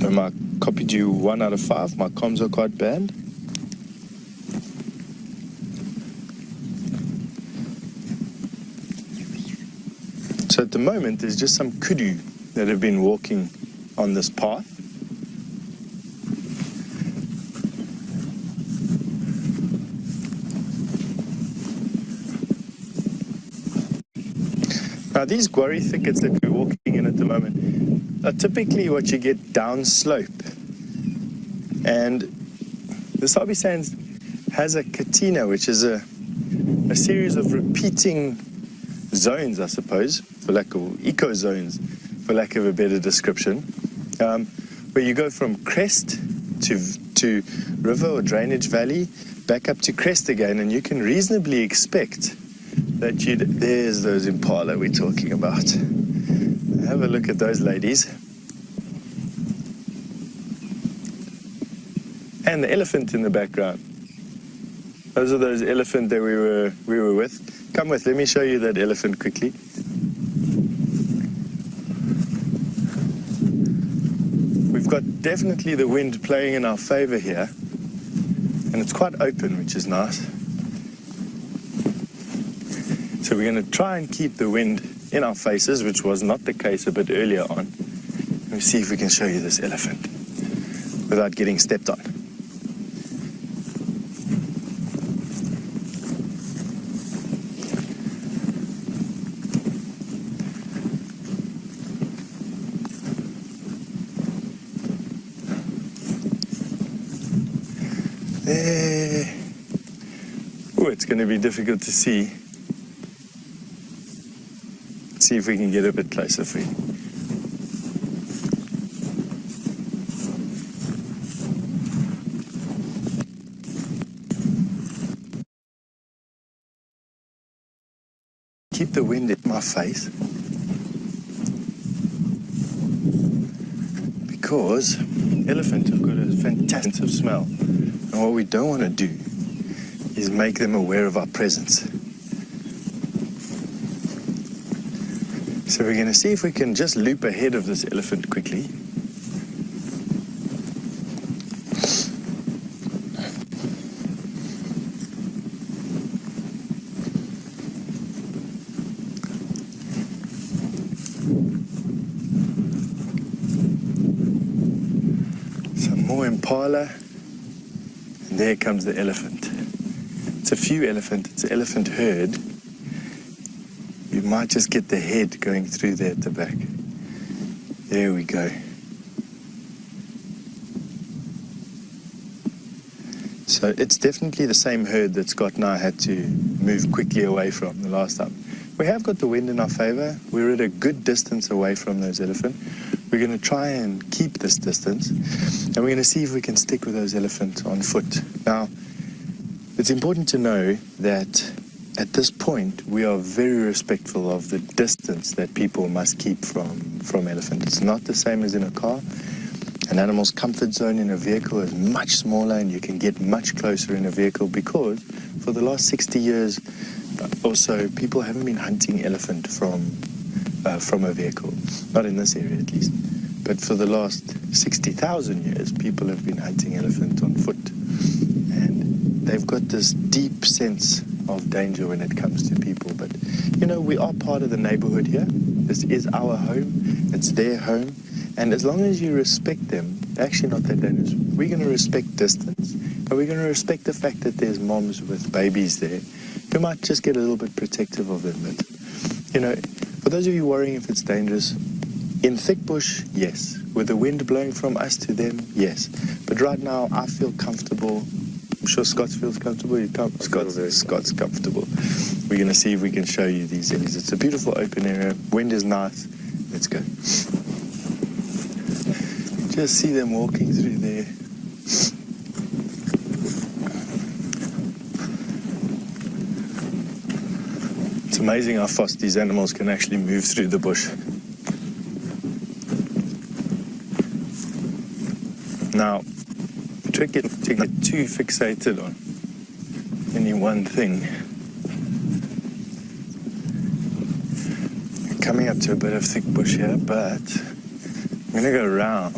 I copied you 1 out of 5. My comms are quite bad. So at the moment, there's just some kudu that have been walking on this path. Now, these quarry thickets that we're walking in at the moment are typically what you get downslope. And the Sabi Sands has a katina, which is a series of repeating zones, I suppose, eco zones, for lack of a better description, where you go from crest to river or drainage valley, back up to crest again, and you can reasonably expect that there's those impala we're talking about. Have a look at those ladies. And the elephant in the background. Those are those elephant that we were with. Come with, let me show you that elephant quickly. We've got definitely the wind playing in our favor here. And it's quite open, which is nice. So we're going to try and keep the wind in our faces, which was not the case a bit earlier on. Let me see if we can show you this elephant without getting stepped on. There. Oh, it's going to be difficult to see. See if we can get a bit closer for you. Keep the wind in my face, because elephants have got a fantastic sense of smell, and what we don't want to do is make them aware of our presence. So we're going to see if we can just loop ahead of this elephant quickly. Some more impala. And there comes the elephant. It's a few elephant. It's an elephant herd. You might just get the head going through there at the back. There we go. So it's definitely the same herd that Scott and I had to move quickly away from the last time. We have got the wind in our favor. We're at a good distance away from those elephant. We're going to try and keep this distance, and we're going to see if we can stick with those elephants on foot. Now, it's important to know that at this point, we are very respectful of the distance that people must keep from elephant. It's not the same as in a car. An animal's comfort zone in a vehicle is much smaller, and you can get much closer in a vehicle because for the last 60 years or so, people haven't been hunting elephant from a vehicle. Not in this area, at least. But for the last 60,000 years, people have been hunting elephant on foot. And they've got this deep sense of danger when it comes to people. But, you know, we are part of the neighborhood here. This is our home. It's their home. And as long as you respect them, they're actually not that dangerous. We're going to respect distance. And we're going to respect the fact that there's moms with babies there. We might just get a little bit protective of them. But, you know, for those of you worrying if it's dangerous, in thick bush, yes. With the wind blowing from us to them, yes. But right now, I feel comfortable. I'm sure Scott feels comfortable. Scott's comfortable. We're going to see if we can show you these areas. It's a beautiful open area. Wind is nice. Let's go. Just see them walking through there. It's amazing how fast these animals can actually move through the bush. Now, the trick is to get too fixated on any one thing. We're coming up to a bit of thick bush here, but I'm going to go around.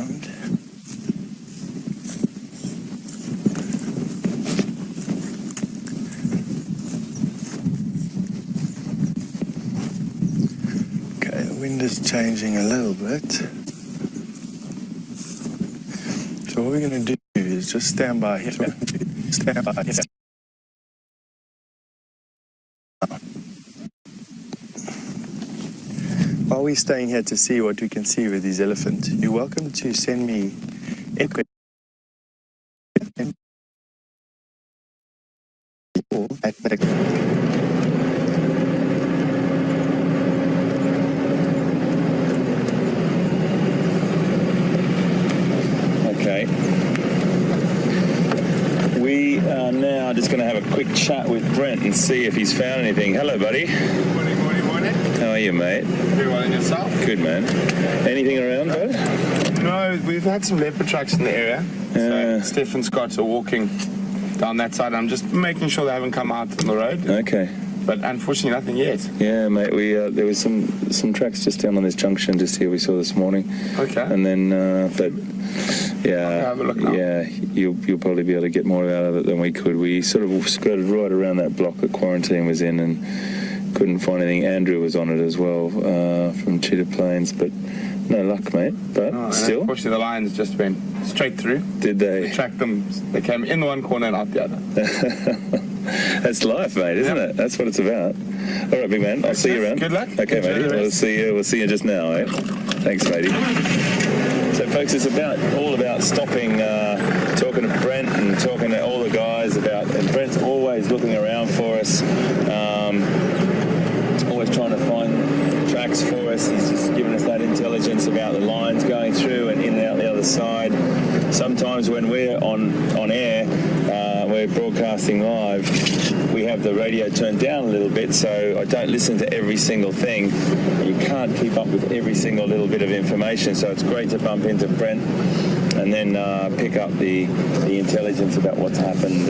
Okay, the wind is changing a little bit. So what we're going to do is just stand by here. Stand by here. While we're staying here to see what we can see with these elephants, you're welcome to send me input at Okay. We are now just going to have a quick chat with Brent and see if he's found anything. Hello, buddy. Morning. How are you, mate? Very well, and yourself? Good, man. Anything around, bud? No, we've had some leopard tracks in the area. So Stefan and Scott are walking down that side. I'm just making sure they haven't come out on the road. Okay. But unfortunately, nothing yet. Yeah, mate. We there was some tracks just down on this junction just here we saw this morning. Okay. And then, but yeah, Okay, have a look now. yeah, you'll probably be able to get more out of it than we could. We sort of skirted right around that block that quarantine was in and couldn't find anything. Andrew was on it as well from Cheetah Plains, but no luck, mate. But And still, unfortunately, the lions just went straight through. did They they? tracked them. They came in the one corner and out the other. That's life, mate, isn't Yep. it? That's what it's about. All right, big man. I'll see you around. Good luck. Okay, Enjoy matey. the rest. We'll see you just now, eh? Thanks, matey. So, folks, it's all about stopping, talking to Brent and talking to all the guys about. And Brent's always looking around for us, always trying to find tracks for us. He's just giving us that intelligence about the lines going through and in and out the other side. Sometimes when we're on air, we're broadcasting live, we have the radio turned down a little bit, so I don't listen to every single thing. You can't keep up with every single little bit of information, so it's great to bump into Brent and then pick up the intelligence about what's happened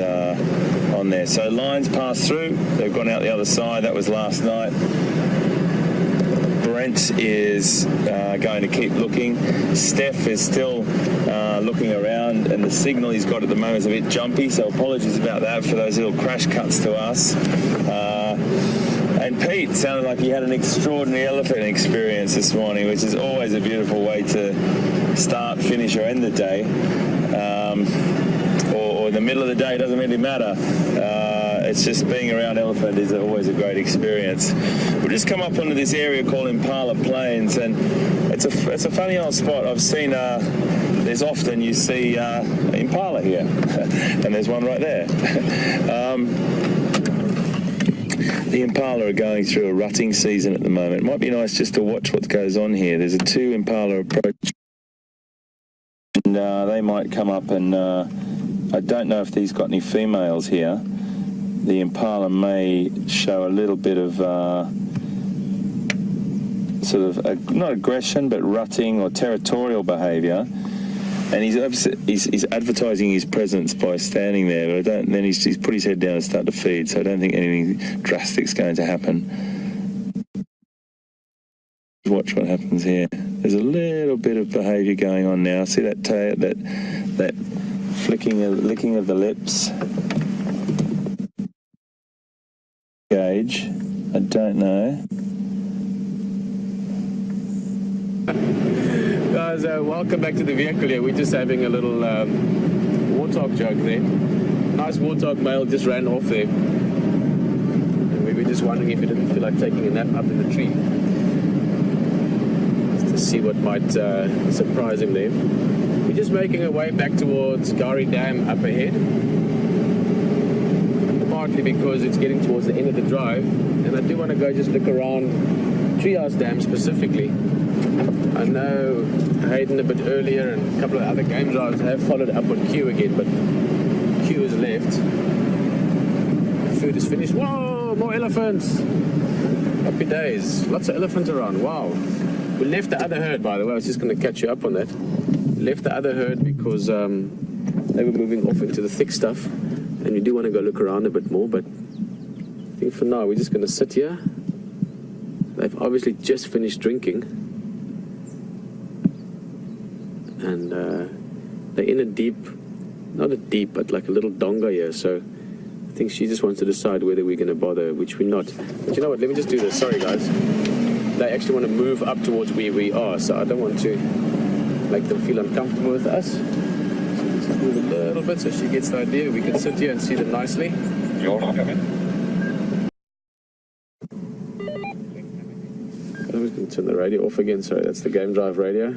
on there. So lines passed through, they've gone out the other side. That was last night. Brent is going to keep looking. Steph is still looking around, and the signal he's got at the moment is a bit jumpy, so apologies about that for those little crash cuts to us. And Pete sounded like he had an extraordinary elephant experience this morning, which is always a beautiful way to start, finish, or end the day. or in the middle of the day, it doesn't really matter. It's just being around elephant is always a great experience. We've just come up onto this area called Impala Plains, and it's a funny old spot. I've seen there's often you see impala here, and there's one right there. The impala are going through a rutting season at the moment. It might be nice just to watch what goes on here. There's a 2 impala approach, and they might come up, and I don't know if these got any females here. The impala may show a little bit of sort of not aggression, but rutting or territorial behaviour. And he's advertising his presence by standing there, but then he's put his head down and started to feed, so I don't think anything drastic's going to happen. Watch what happens here. There's a little bit of behaviour going on now. See that that licking of the lips. Gauge. I don't know. Guys, welcome back to the vehicle here. We're just having a little warthog joke there. Nice warthog male just ran off there. And we were just wondering if he didn't feel like taking a nap up in the tree. Just to see what might surprise him there. We're just making our way back towards Gari Dam up ahead. Partly because it's getting towards the end of the drive. And I do want to go just look around Treehouse Dam specifically. I know Hayden a bit earlier and a couple of other game drivers have followed up on Q again, but Q has left. Food is finished. Whoa, more elephants! Happy days. Lots of elephants around. Wow. We left the other herd, by the way. I was just going to catch you up on that. We left the other herd because they were moving off into the thick stuff, and we do want to go look around a bit more, but I think for now we're just going to sit here. They've obviously just finished drinking. And they're in a deep, not a deep, but like a little donga here. So I think she just wants to decide whether we're going to bother, which we're not. But you know what? Let me just do this. Sorry, guys. They actually want to move up towards where we are, so I don't want to make them feel uncomfortable with us. So let's just move a little bit so she gets the idea. We can sit here and see them nicely. You're coming. I'm just going to turn the radio off again. Sorry, that's the game drive radio.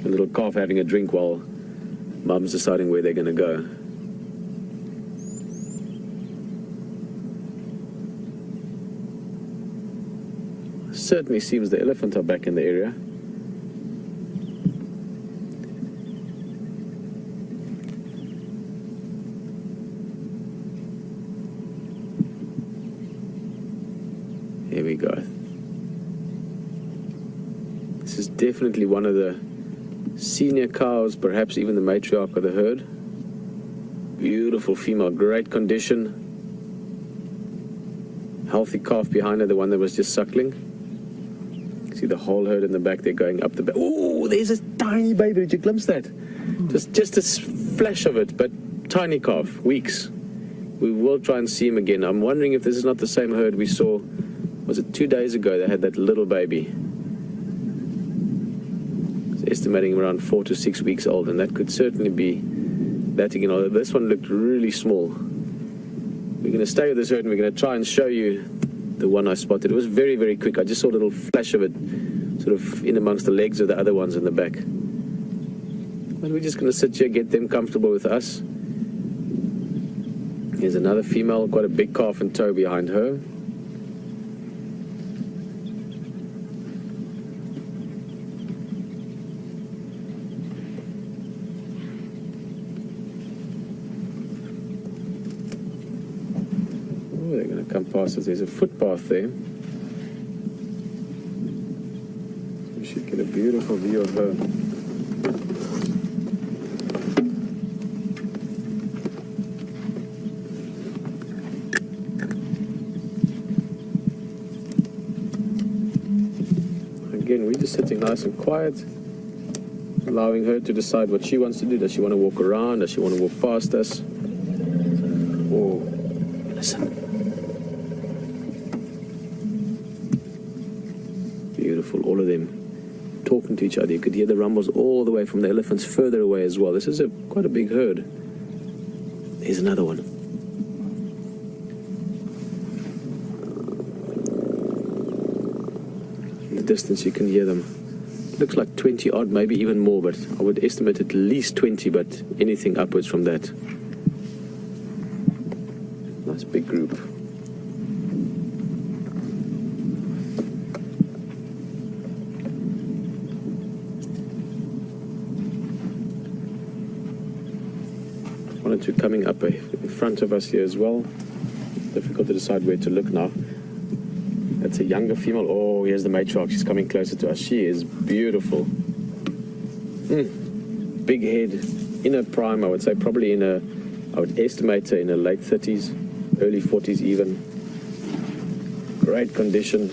A little calf having a drink while Mum's deciding where they're going to go. Certainly seems the elephants are back in the area. Here we go. This is definitely one of the senior cows, perhaps even the matriarch of the herd. Beautiful female, great condition. Healthy calf behind her, the one that was just suckling. See the whole herd in the back there going up the back. Oh, there's a tiny baby. Did you glimpse that? Just a flash of it, but tiny calf, weeks. We will try and see him again. I'm wondering if this is not the same herd we saw, was it 2 days ago? They had that little baby. Estimating around 4 to 6 weeks old, and that could certainly be that again. Although this one looked really small. We're going to stay with this herd and we're going to try and show you the one I spotted. It was very, very quick. I just saw a little flash of it sort of in amongst the legs of the other ones in the back. And we're just going to sit here, get them comfortable with us. Here's another female, quite a big calf in tow behind her. They're going to come past us. There's a footpath there. We should get a beautiful view of her. Again, we're just sitting nice and quiet, allowing her to decide what she wants to do. Does she want to walk around? Does she want to walk past us? Oh, listen. Beautiful, all of them talking to each other. You could hear the rumbles all the way from the elephants further away as well. This is quite a big herd. Here's another one. In the distance you can hear them. Looks like 20 odd, maybe even more, but I would estimate at least 20, but anything upwards from that. Nice big group. One or two coming up in front of us here as well. Difficult to decide where to look now. That's a younger female. Oh, here's the matriarch. She's coming closer to us. She is beautiful. Big head. In her prime, I would say probably I would estimate her in her late 30s, early 40s even. Great condition.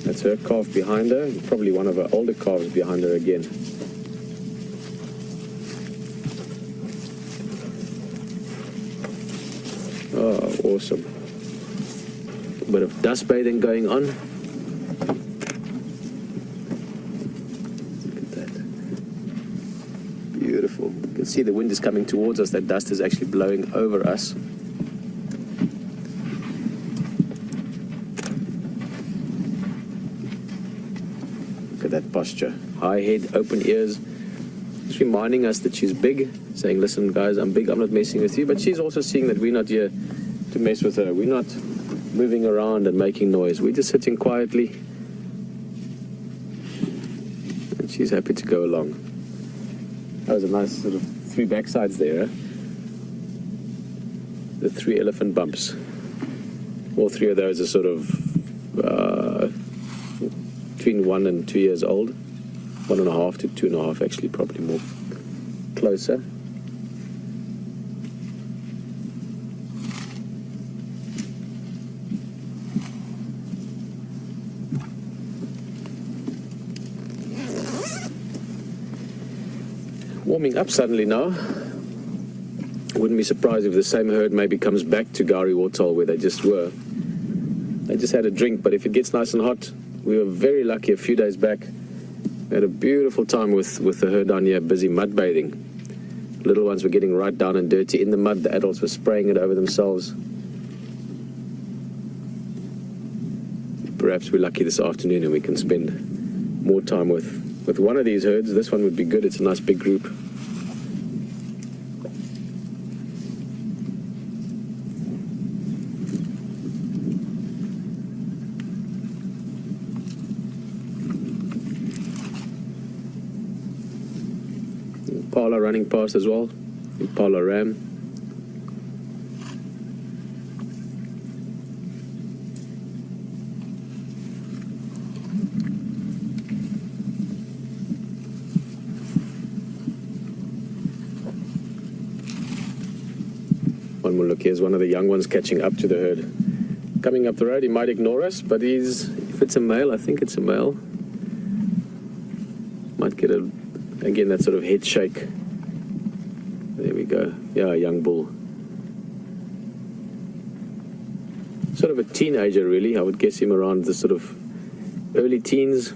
That's her calf behind her. Probably one of her older calves behind her again. Oh, awesome. A bit of dust bathing going on. Look at that. Beautiful. You can see the wind is coming towards us. That dust is actually blowing over us. Look at that posture. High head, open ears. Just reminding us that she's big. Saying, listen guys, I'm big, I'm not messing with you. But she's also seeing that we're not here to mess with her. We're not moving around and making noise. We're just sitting quietly. And she's happy to go along. That was a nice sort of 3 backsides there. Eh? The 3 elephant bumps. All 3 of those are sort of between 1 and 2 years old. 1.5 to 2.5 actually, probably more closer. Warming up suddenly now. Wouldn't be surprised if the same herd maybe comes back to Gari Wartal where they just were. They just had a drink, but if it gets nice and hot, we were very lucky a few days back. We had a beautiful time with the herd down here, busy mud bathing. Little ones were getting right down and dirty in the mud. The adults were spraying it over themselves. Perhaps we're lucky this afternoon and we can spend more time with one of these herds. This one would be good. It's a nice big group. Impala running past as well. Impala ram. One more look. Here's one of the young ones catching up to the herd. Coming up the road, he might ignore us, but if it's a male, I think it's a male. Might get again, that sort of head shake. There we go. Yeah, a young bull. Sort of a teenager, really. I would guess him around the sort of early teens.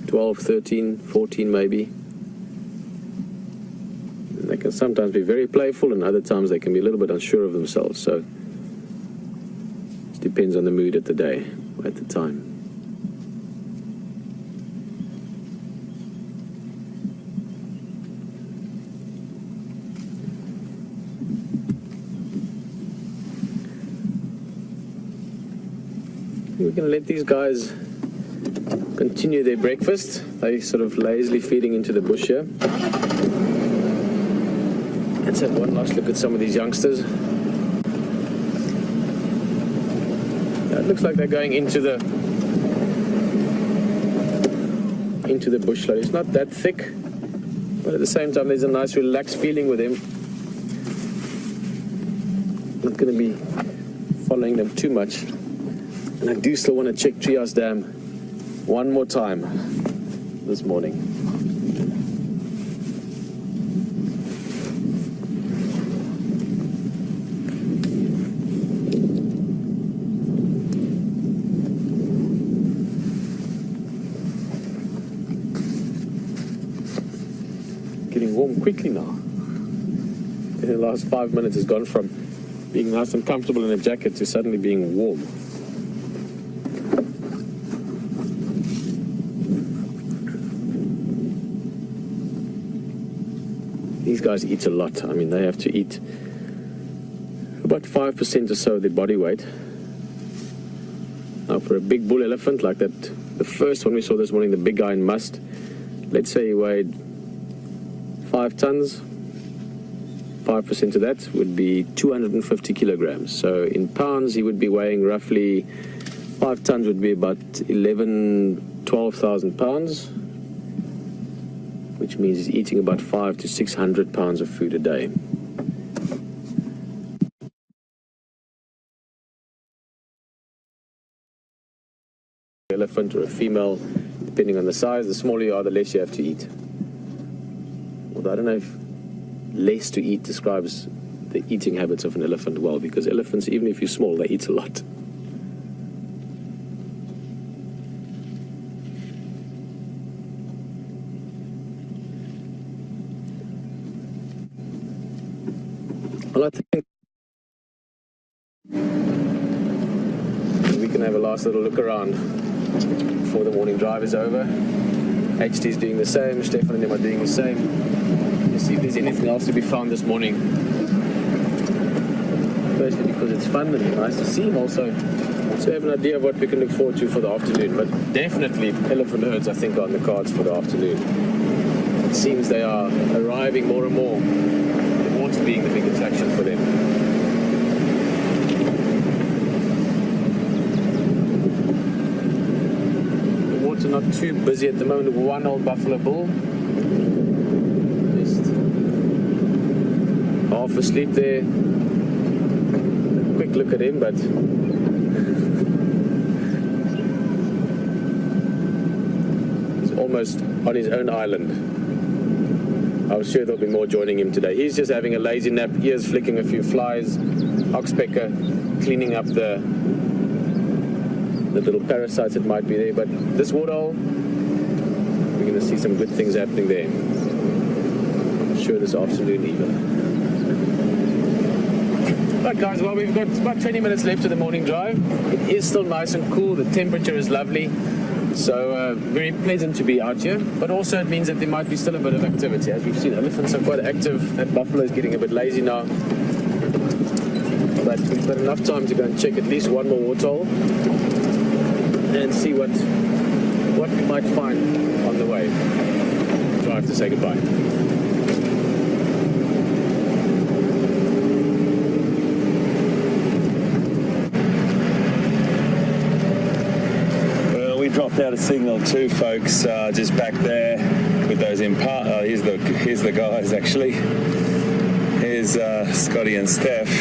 12, 13, 14 maybe. And they can sometimes be very playful, and other times they can be a little bit unsure of themselves. So it depends on the mood at the day, at the time. We're going to let these guys continue their breakfast. They're sort of lazily feeding into the bush here. Let's have one last look at some of these youngsters. Yeah, it looks like they're going into the bush slowly. It's not that thick, but at the same time there's a nice relaxed feeling with them. Not going to be following them too much. And I do still want to check Trias Dam one more time this morning. Getting warm quickly now. In the last 5 minutes, it's gone from being nice and comfortable in a jacket to suddenly being warm. These guys eat a lot. I mean, they have to eat about 5% or so of their body weight. Now, for a big bull elephant like that, the first one we saw this morning, the big guy in must, let's say he weighed 5 tons. 5% of that would be 250 kilograms. So in pounds, he would be weighing roughly 5 tons would be about 12,000 pounds, which means he's eating about 500 to 600 pounds of food a day. Elephant or a female, depending on the size, the smaller you are, the less you have to eat. Although I don't know if less to eat describes the eating habits of an elephant well, because elephants, even if you're small, they eat a lot. Well, I think we can have a last little look around before the morning drive is over. HT is doing the same, Stefan and them are doing the same. To see if there's anything else to be found this morning. Firstly because it's fun and nice to see him, also to have an idea of what we can look forward to for the afternoon. But definitely elephant herds, I think, are on the cards for the afternoon. It seems they are arriving more and more. The water being the big attraction for them. Not too busy at the moment. One old buffalo bull, just half asleep there. Quick look at him, but he's almost on his own island. I'm sure there'll be more joining him today. He's just having a lazy nap, ears flicking a few flies, oxpecker cleaning up the little parasites that might be there. But this waterhole, we're going to see some good things happening there. I'm sure this afternoon even. Right guys, well, we've got about 20 minutes left of the morning drive. It is still nice and cool. The temperature is lovely. So very pleasant to be out here. But also it means that there might be still a bit of activity. As we've seen, elephants are quite active. That buffalo is getting a bit lazy now. But we've got enough time to go and check at least one more waterhole and see what we might find on the way. Drive to say goodbye. Well, we dropped out a signal too, folks, just back there with those impala. Here's the guys actually. Here's Scotty and Steph.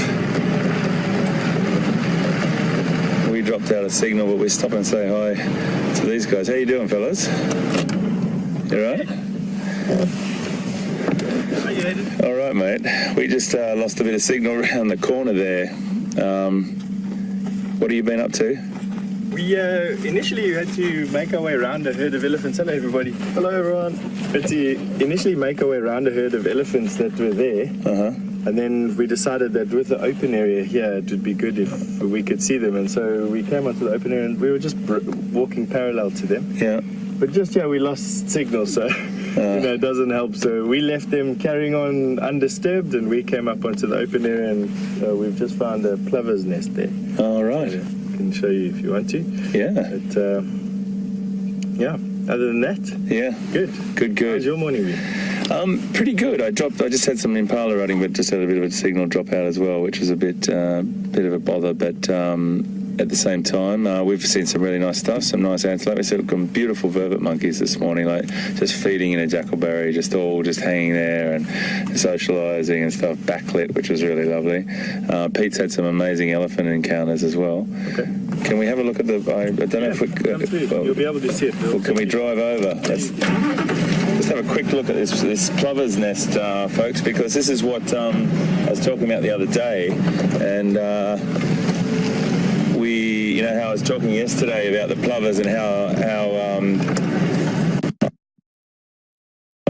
We dropped out a signal, but we stop and say hi to these guys. How you doing, fellas? You all right? All right, mate. We just lost a bit of signal around the corner there. What have you been up to? We initially had to make our way around a herd of elephants. Hello, everybody. Hello, everyone. Had to initially make our way around a herd of elephants that were there. And then we decided that with the open area here, it would be good if we could see them. And so we came onto the open area and we were just walking parallel to them. Yeah. But just, we lost signal, so, it doesn't help. So we left them carrying on undisturbed and we came up onto the open area and we've just found a plover's nest there. All right. I can show you if you want to. Yeah. But, other than that, good. How's your morning been? Pretty good. I just had some impala running, but just had a bit of a signal drop out as well, which was a bit of a bother. But at the same time, we've seen some really nice stuff, some nice antelope. We saw some beautiful vervet monkeys this morning, like just feeding in a jackalberry, just hanging there and socialising and stuff, backlit, which was really lovely. Pete's had some amazing elephant encounters as well. Okay. Can we have a look at the... I don't know if we... You'll be able to see it. Well, can we drive over? Let's have a quick look at this plover's nest, folks, because this is what I was talking about the other day. And how I was talking yesterday about the plovers and how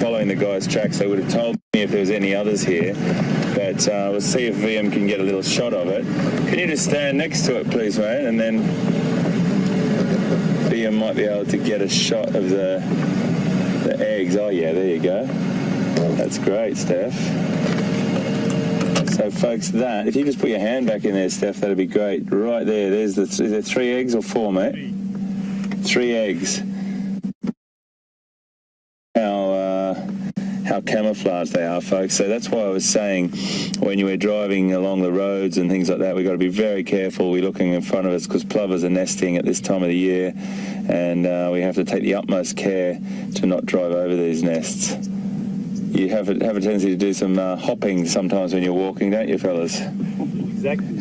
follow following the guy's tracks, they would have told me if there was any others here. But we'll see if VM can get a little shot of it. Can you just stand next to it, please, mate? And then VM might be able to get a shot of the eggs. Oh, yeah, there you go. That's great, Steph. So, folks, that, if you just put your hand back in there, Steph, that'd be great. Right there, there's the, is there 3 eggs or 4, mate? 3 eggs. How camouflaged they are, folks. So that's why I was saying when you were driving along the roads and things like that, we've got to be very careful. We're looking in front of us because plovers are nesting at this time of the year, and we have to take the utmost care to not drive over these nests. You have a tendency to do some hopping sometimes when you're walking, don't you, fellas? Exactly.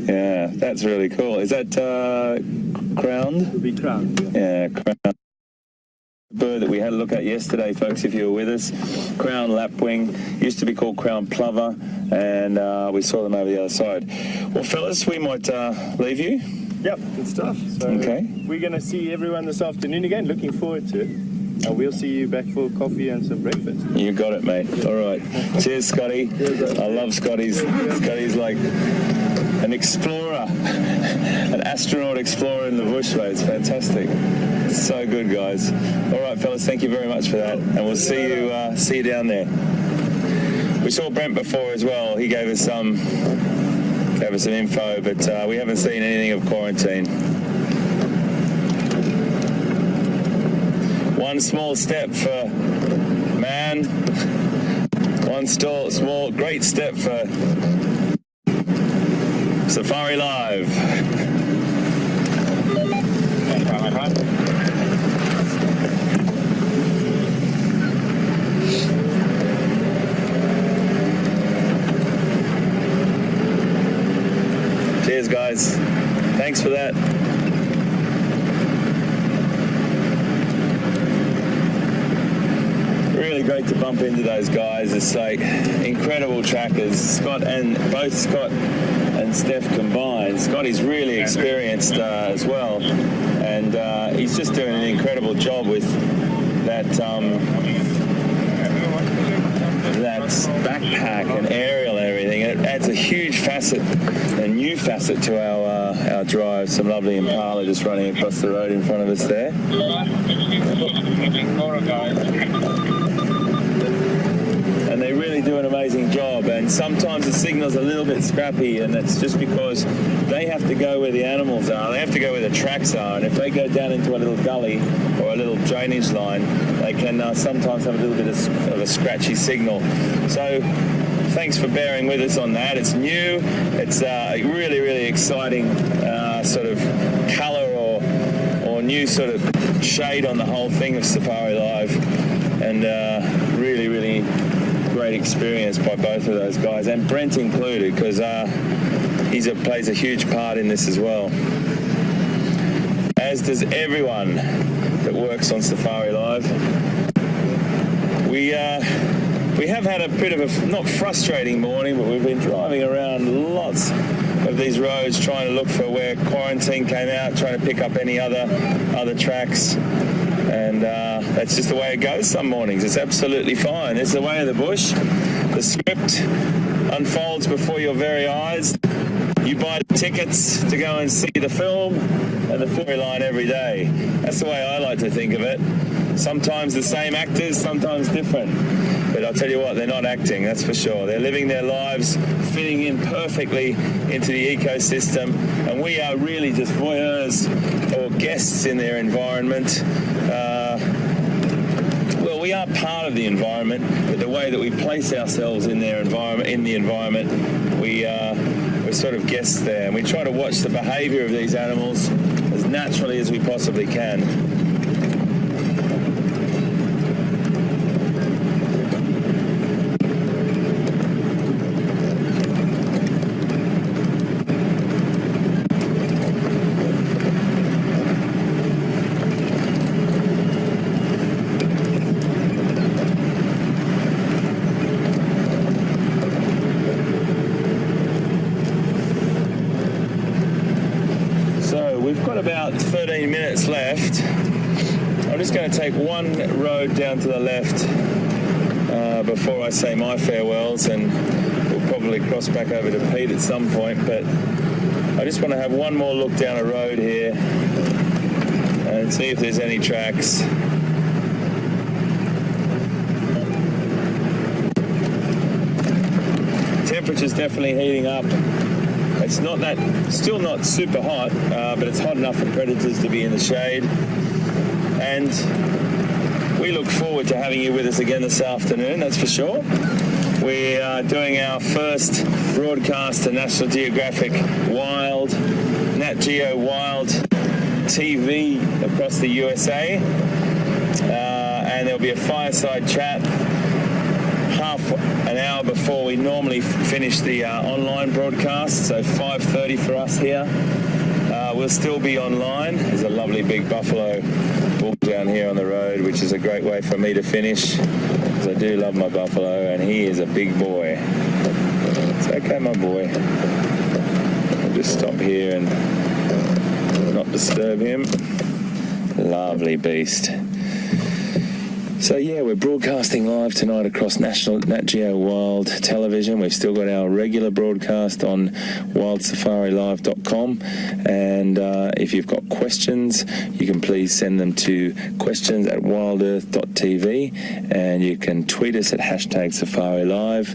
Yeah, that's really cool. Is that crowned? It'll be crowned. Yeah, crowned. Bird that we had a look at yesterday, folks, if you were with us. Crown lapwing, used to be called crown plover, and we saw them over the other side. Well, fellas, we might leave you. Yep, good stuff. So okay. We're going to see everyone this afternoon again. Looking forward to it. And we'll see you back for coffee and some breakfast. You got it, mate. All right. Cheers, Scotty. I love Scotty's. Scotty's like an explorer, an astronaut explorer in the bush, mate. It's fantastic. So good, guys. All right, fellas, thank you very much for that, and we'll see you down there. We saw Brent before as well. He gave us some info, but we haven't seen anything of quarantine. One small step for man, one small great step for Safari Live. Cheers, guys. Thanks for that. Really great to bump into those guys. It's like incredible trackers. Both Scott and Steph combined. Scotty's really experienced as well, and he's just doing an incredible job with that backpack and aerial and everything. It adds a huge facet, a new facet to our drive. Some lovely Impala just running across the road in front of us there. And they really do an amazing job, and sometimes the signal's a little bit scrappy, and it's just because they have to go where the animals are, they have to go where the tracks are, and if they go down into a little gully or a little drainage line, they can sometimes have a little bit of a scratchy signal. So thanks for bearing with us on that. It's new, it's really, really exciting sort of colour or new sort of shade on the whole thing of Safari Live, and really, really great experience by both of those guys, and Brent included, because he plays a huge part in this as well, as does everyone that works on Safari Live. We have had a bit of a not frustrating morning, but we've been driving around lots of these roads trying to look for where quarantine came out, trying to pick up any other tracks. And that's just the way it goes some mornings. It's absolutely fine. It's the way of the bush. The script unfolds before your very eyes. You buy the tickets to go and see the film and the storyline every day. That's the way I like to think of it. Sometimes the same actors, sometimes different. But I'll tell you what, they're not acting, that's for sure. They're living their lives, fitting in perfectly into the ecosystem, and we are really just voyeurs or guests in their environment. Well, we are part of the environment, but the way that we place ourselves in their environment, we're sort of guests there, and we try to watch the behaviour of these animals as naturally as we possibly can. About 13 minutes left. I'm just going to take one road down to the left before I say my farewells, and we'll probably cross back over to Pete at some point, but I just want to have one more look down a road here and see if there's any tracks. Temperature's definitely heating up. It's still not super hot, but it's hot enough for predators to be in the shade. And we look forward to having you with us again this afternoon, that's for sure. We are doing our first broadcast to National Geographic Wild, Nat Geo Wild TV across the USA. And there'll be a fireside chat half an hour before we normally finish the online broadcast, so 5:30 for us here. We'll still be online. There's a lovely big buffalo bull down here on the road, which is a great way for me to finish, because I do love my buffalo, and he is a big boy. It's okay, my boy. I'll just stop here and not disturb him. Lovely beast. So yeah, we're broadcasting live tonight across National Nat Geo Wild Television. We've still got our regular broadcast on wildsafariLive.com, and if you've got questions, you can please send them to questions@wildearth.tv, and you can tweet us at #SafariLive,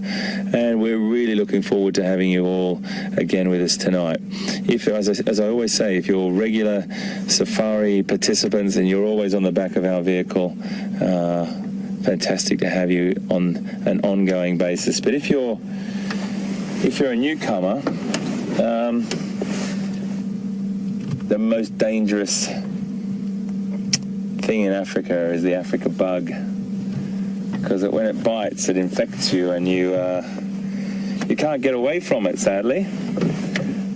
and we're really looking forward to having you all again with us tonight. If, as I always say, if you're regular safari participants and you're always on the back of our vehicle, fantastic to have you on an ongoing basis. But if you're a newcomer, the most dangerous thing in Africa is the Africa bug, because when it bites, it infects you, and you can't get away from it, sadly.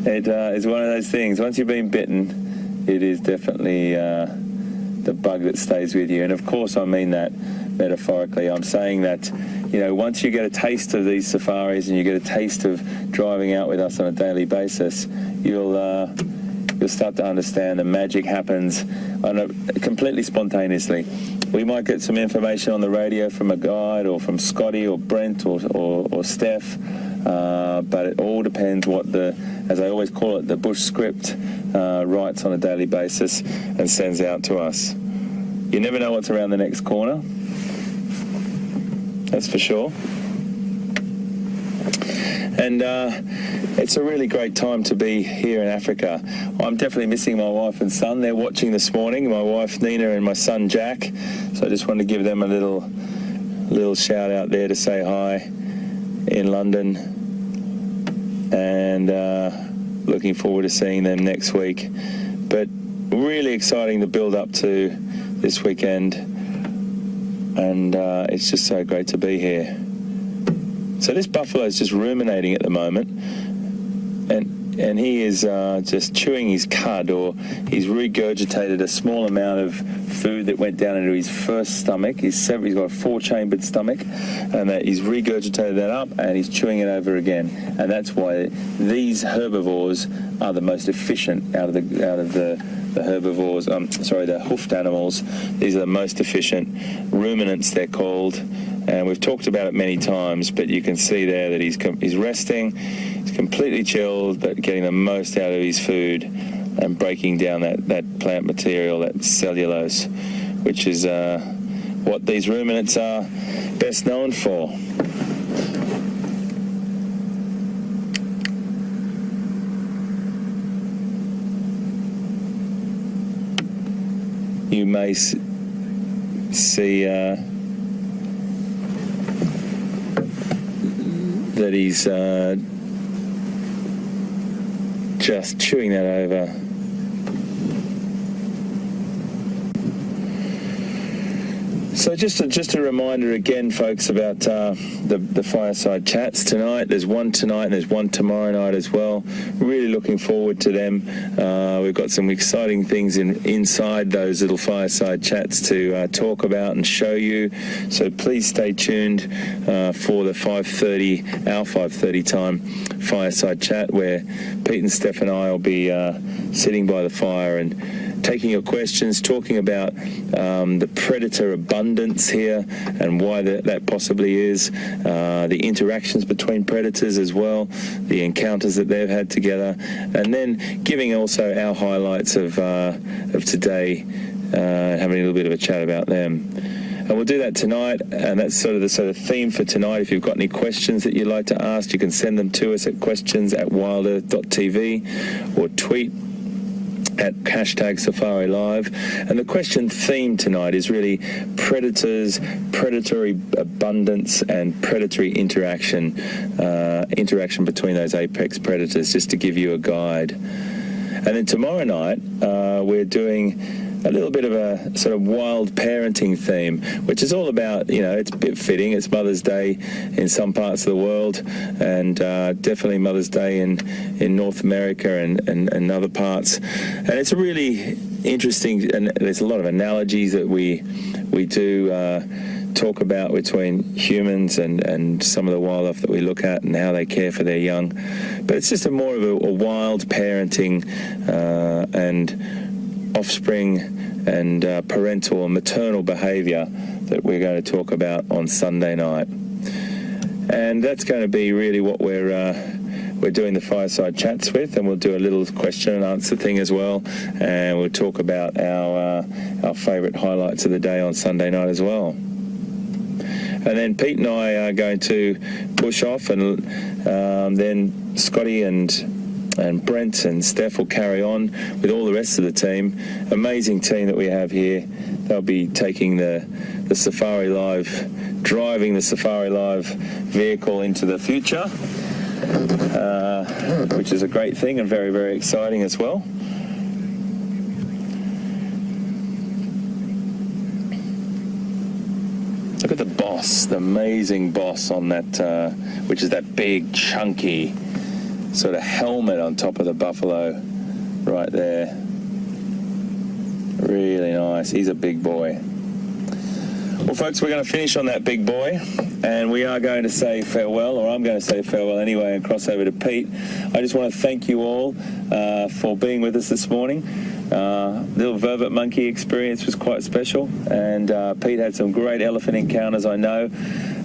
It is one of those things. Once you've been bitten, it is definitely the bug that stays with you. And of course I mean that metaphorically. I'm saying that, you know, once you get a taste of these safaris and you get a taste of driving out with us on a daily basis, you'll start to understand the magic happens completely spontaneously. We might get some information on the radio from a guide, or from Scotty or Brent or Steph, but it all depends what as I always call it, the bush script writes on a daily basis and sends out to us. You never know what's around the next corner, that's for sure. And it's a really great time to be here in Africa. I'm definitely missing my wife and son. They're watching this morning, my wife Nina and my son Jack. So I just wanted to give them a little shout out there to say hi in London. And looking forward to seeing them next week. But really exciting to build up to this weekend. And it's just so great to be here. So this buffalo is just ruminating at the moment, and he is just chewing his cud, or he's regurgitated a small amount of food that went down into his first stomach. He's got a 4-chambered stomach, and he's regurgitated that up, and he's chewing it over again. And that's why these herbivores are the most efficient out of the herbivores. The hoofed animals. These are the most efficient ruminants, they're called. And we've talked about it many times, but you can see there that he's resting, he's completely chilled, but getting the most out of his food and breaking down that plant material, that cellulose, which is what these ruminants are best known for. You may see that he's just chewing that over. So just a reminder again, folks, about the fireside chats tonight. There's one tonight and there's one tomorrow night as well. Really looking forward to them. We've got some exciting things inside those little fireside chats to talk about and show you. So please stay tuned for the 5:30 time fireside chat, where Pete and Steph and I will be sitting by the fire and taking your questions, talking about the predator abundance here and why that possibly is, the interactions between predators as well, the encounters that they've had together, and then giving also our highlights of today, having a little bit of a chat about them. And we'll do that tonight, and that's sort of the theme for tonight. If you've got any questions that you'd like to ask, you can send them to us at questions@wildearth.tv or tweet at #SafariLive. And the question theme tonight is really predators, predatory abundance, and predatory interaction between those apex predators, just to give you a guide. And then tomorrow night, we're doing a little bit of a sort of wild parenting theme, which is all about, it's a bit fitting. It's Mother's Day in some parts of the world, and definitely Mother's Day in North America and other parts. And it's really interesting, and there's a lot of analogies that we do talk about between humans and some of the wildlife that we look at and how they care for their young. But it's just more of a wild parenting and offspring and parental and maternal behaviour that we're going to talk about on Sunday night. And that's going to be really what we're doing the fireside chats with, and we'll do a little question and answer thing as well, and we'll talk about our favourite highlights of the day on Sunday night as well. And then Pete and I are going to push off, and then Scotty and Brent and Steph will carry on with all the rest of the team. Amazing team that we have here. They'll be taking the SafariLIVE, driving the SafariLIVE vehicle into the future, which is a great thing and very, very exciting as well. Look at the boss, the amazing boss on that, which is that big, chunky sort of helmet on top of the buffalo right there. Really nice. He's a big boy. Well, folks, we're going to finish on that big boy, and we are going to say farewell, or I'm going to say farewell anyway, and cross over to Pete. I just want to thank you all for being with us this morning. Little vervet monkey experience was quite special, and Pete had some great elephant encounters, I know,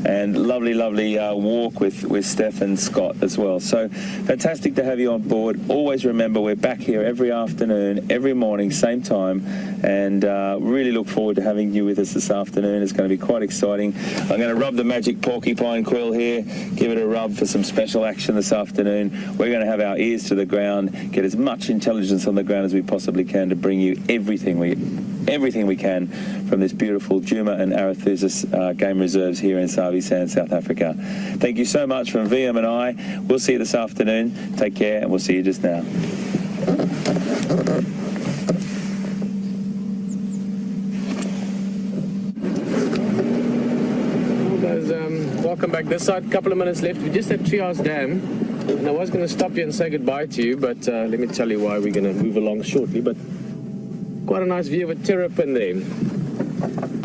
and lovely walk with Steph and Scott as well. So fantastic to have you on board. Always remember, we're back here every afternoon, every morning, same time, and really look forward to having you with us this afternoon. It's going to be quite exciting. I'm going to rub the magic porcupine quill here, give it a rub for some special action this afternoon. We're going to have our ears to the ground, get as much intelligence on the ground as we possibly can to bring you everything we can from this beautiful Djuma and Arethusa game reserves here in Savi Sand, South Africa. Thank you so much from VM and I. We'll see you this afternoon. Take care, and we'll see you just now. Well, guys, welcome back this side. Couple of minutes left. We just at Treehouse Dam, and I was going to stop you and say goodbye to you, but let me tell you why. We're going to move along shortly. But quite a nice view of a terrapin there.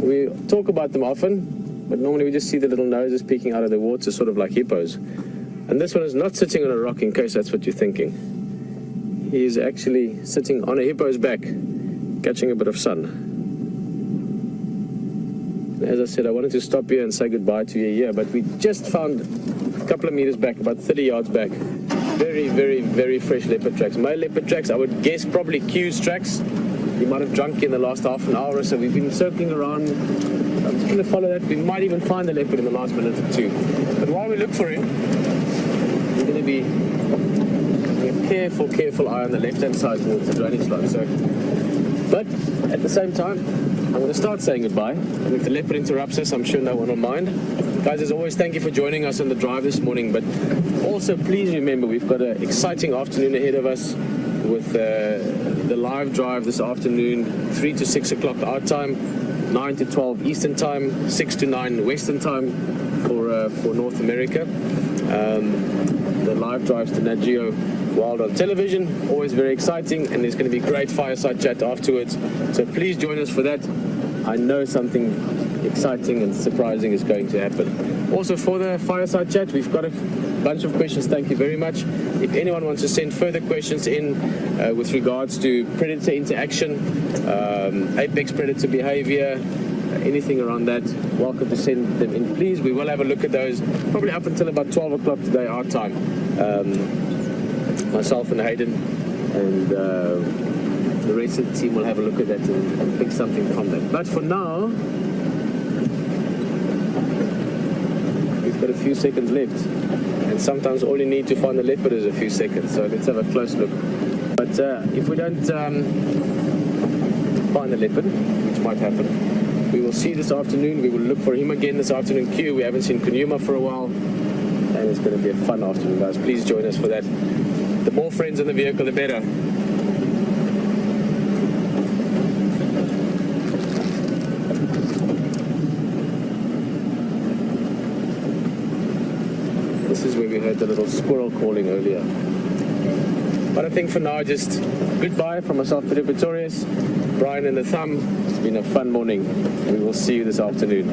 We talk about them often, but normally we just see the little noses peeking out of the water, sort of like hippos. And this one is not sitting on a rock, in case that's what you're thinking. He is actually sitting on a hippo's back, catching a bit of sun. As I said, I wanted to stop here and say goodbye to you here, but we just found a couple of meters back, about 30 yards back, very, very, very fresh leopard tracks. Male leopard tracks, I would guess probably Q's tracks. You might have drunk in the last half an hour or so. We've been circling around. I'm just going to follow that. We might even find the leopard in the last minute or two. But while we look for him, we're going to be keeping a careful eye on the left-hand side towards the drainage line. But at the same time, I'm going to start saying goodbye. And if the leopard interrupts us, I'm sure no one will mind. Guys, as always, thank you for joining us on the drive this morning. But also, please remember, we've got an exciting afternoon ahead of us with the live drive this afternoon, 3 to 6 o'clock our time, 9 to 12 Eastern time, 6 to 9 Western time for North America. The live drives to Nat Geo Wild on television, always very exciting, and there's going to be great fireside chat afterwards. So please join us for that. I know something exciting and surprising is going to happen. Also, for the fireside chat, we've got a bunch of questions. Thank you very much. If anyone wants to send further questions in with regards to predator interaction, apex predator behavior, anything around that, welcome to send them in, please. We will have a look at those probably up until about 12 o'clock today, our time. Myself and Hayden and the rest of the team will have a look at that and pick something from that. But for now, we've got a few seconds left, and sometimes all you need to find a leopard is a few seconds. So let's have a close look. But if we don't find the leopard, which might happen, we will see this afternoon. We will look for him again this afternoon. Q, we haven't seen Kunuma for a while, and it's going to be a fun afternoon, guys. Please join us for that. The more friends in the vehicle, the better. This is where we heard the little squirrel calling earlier. But I think for now, just goodbye from myself, Peter Pretorius, Brian and the Thumb. It's been a fun morning. We will see you this afternoon.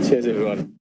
Cheers, everyone.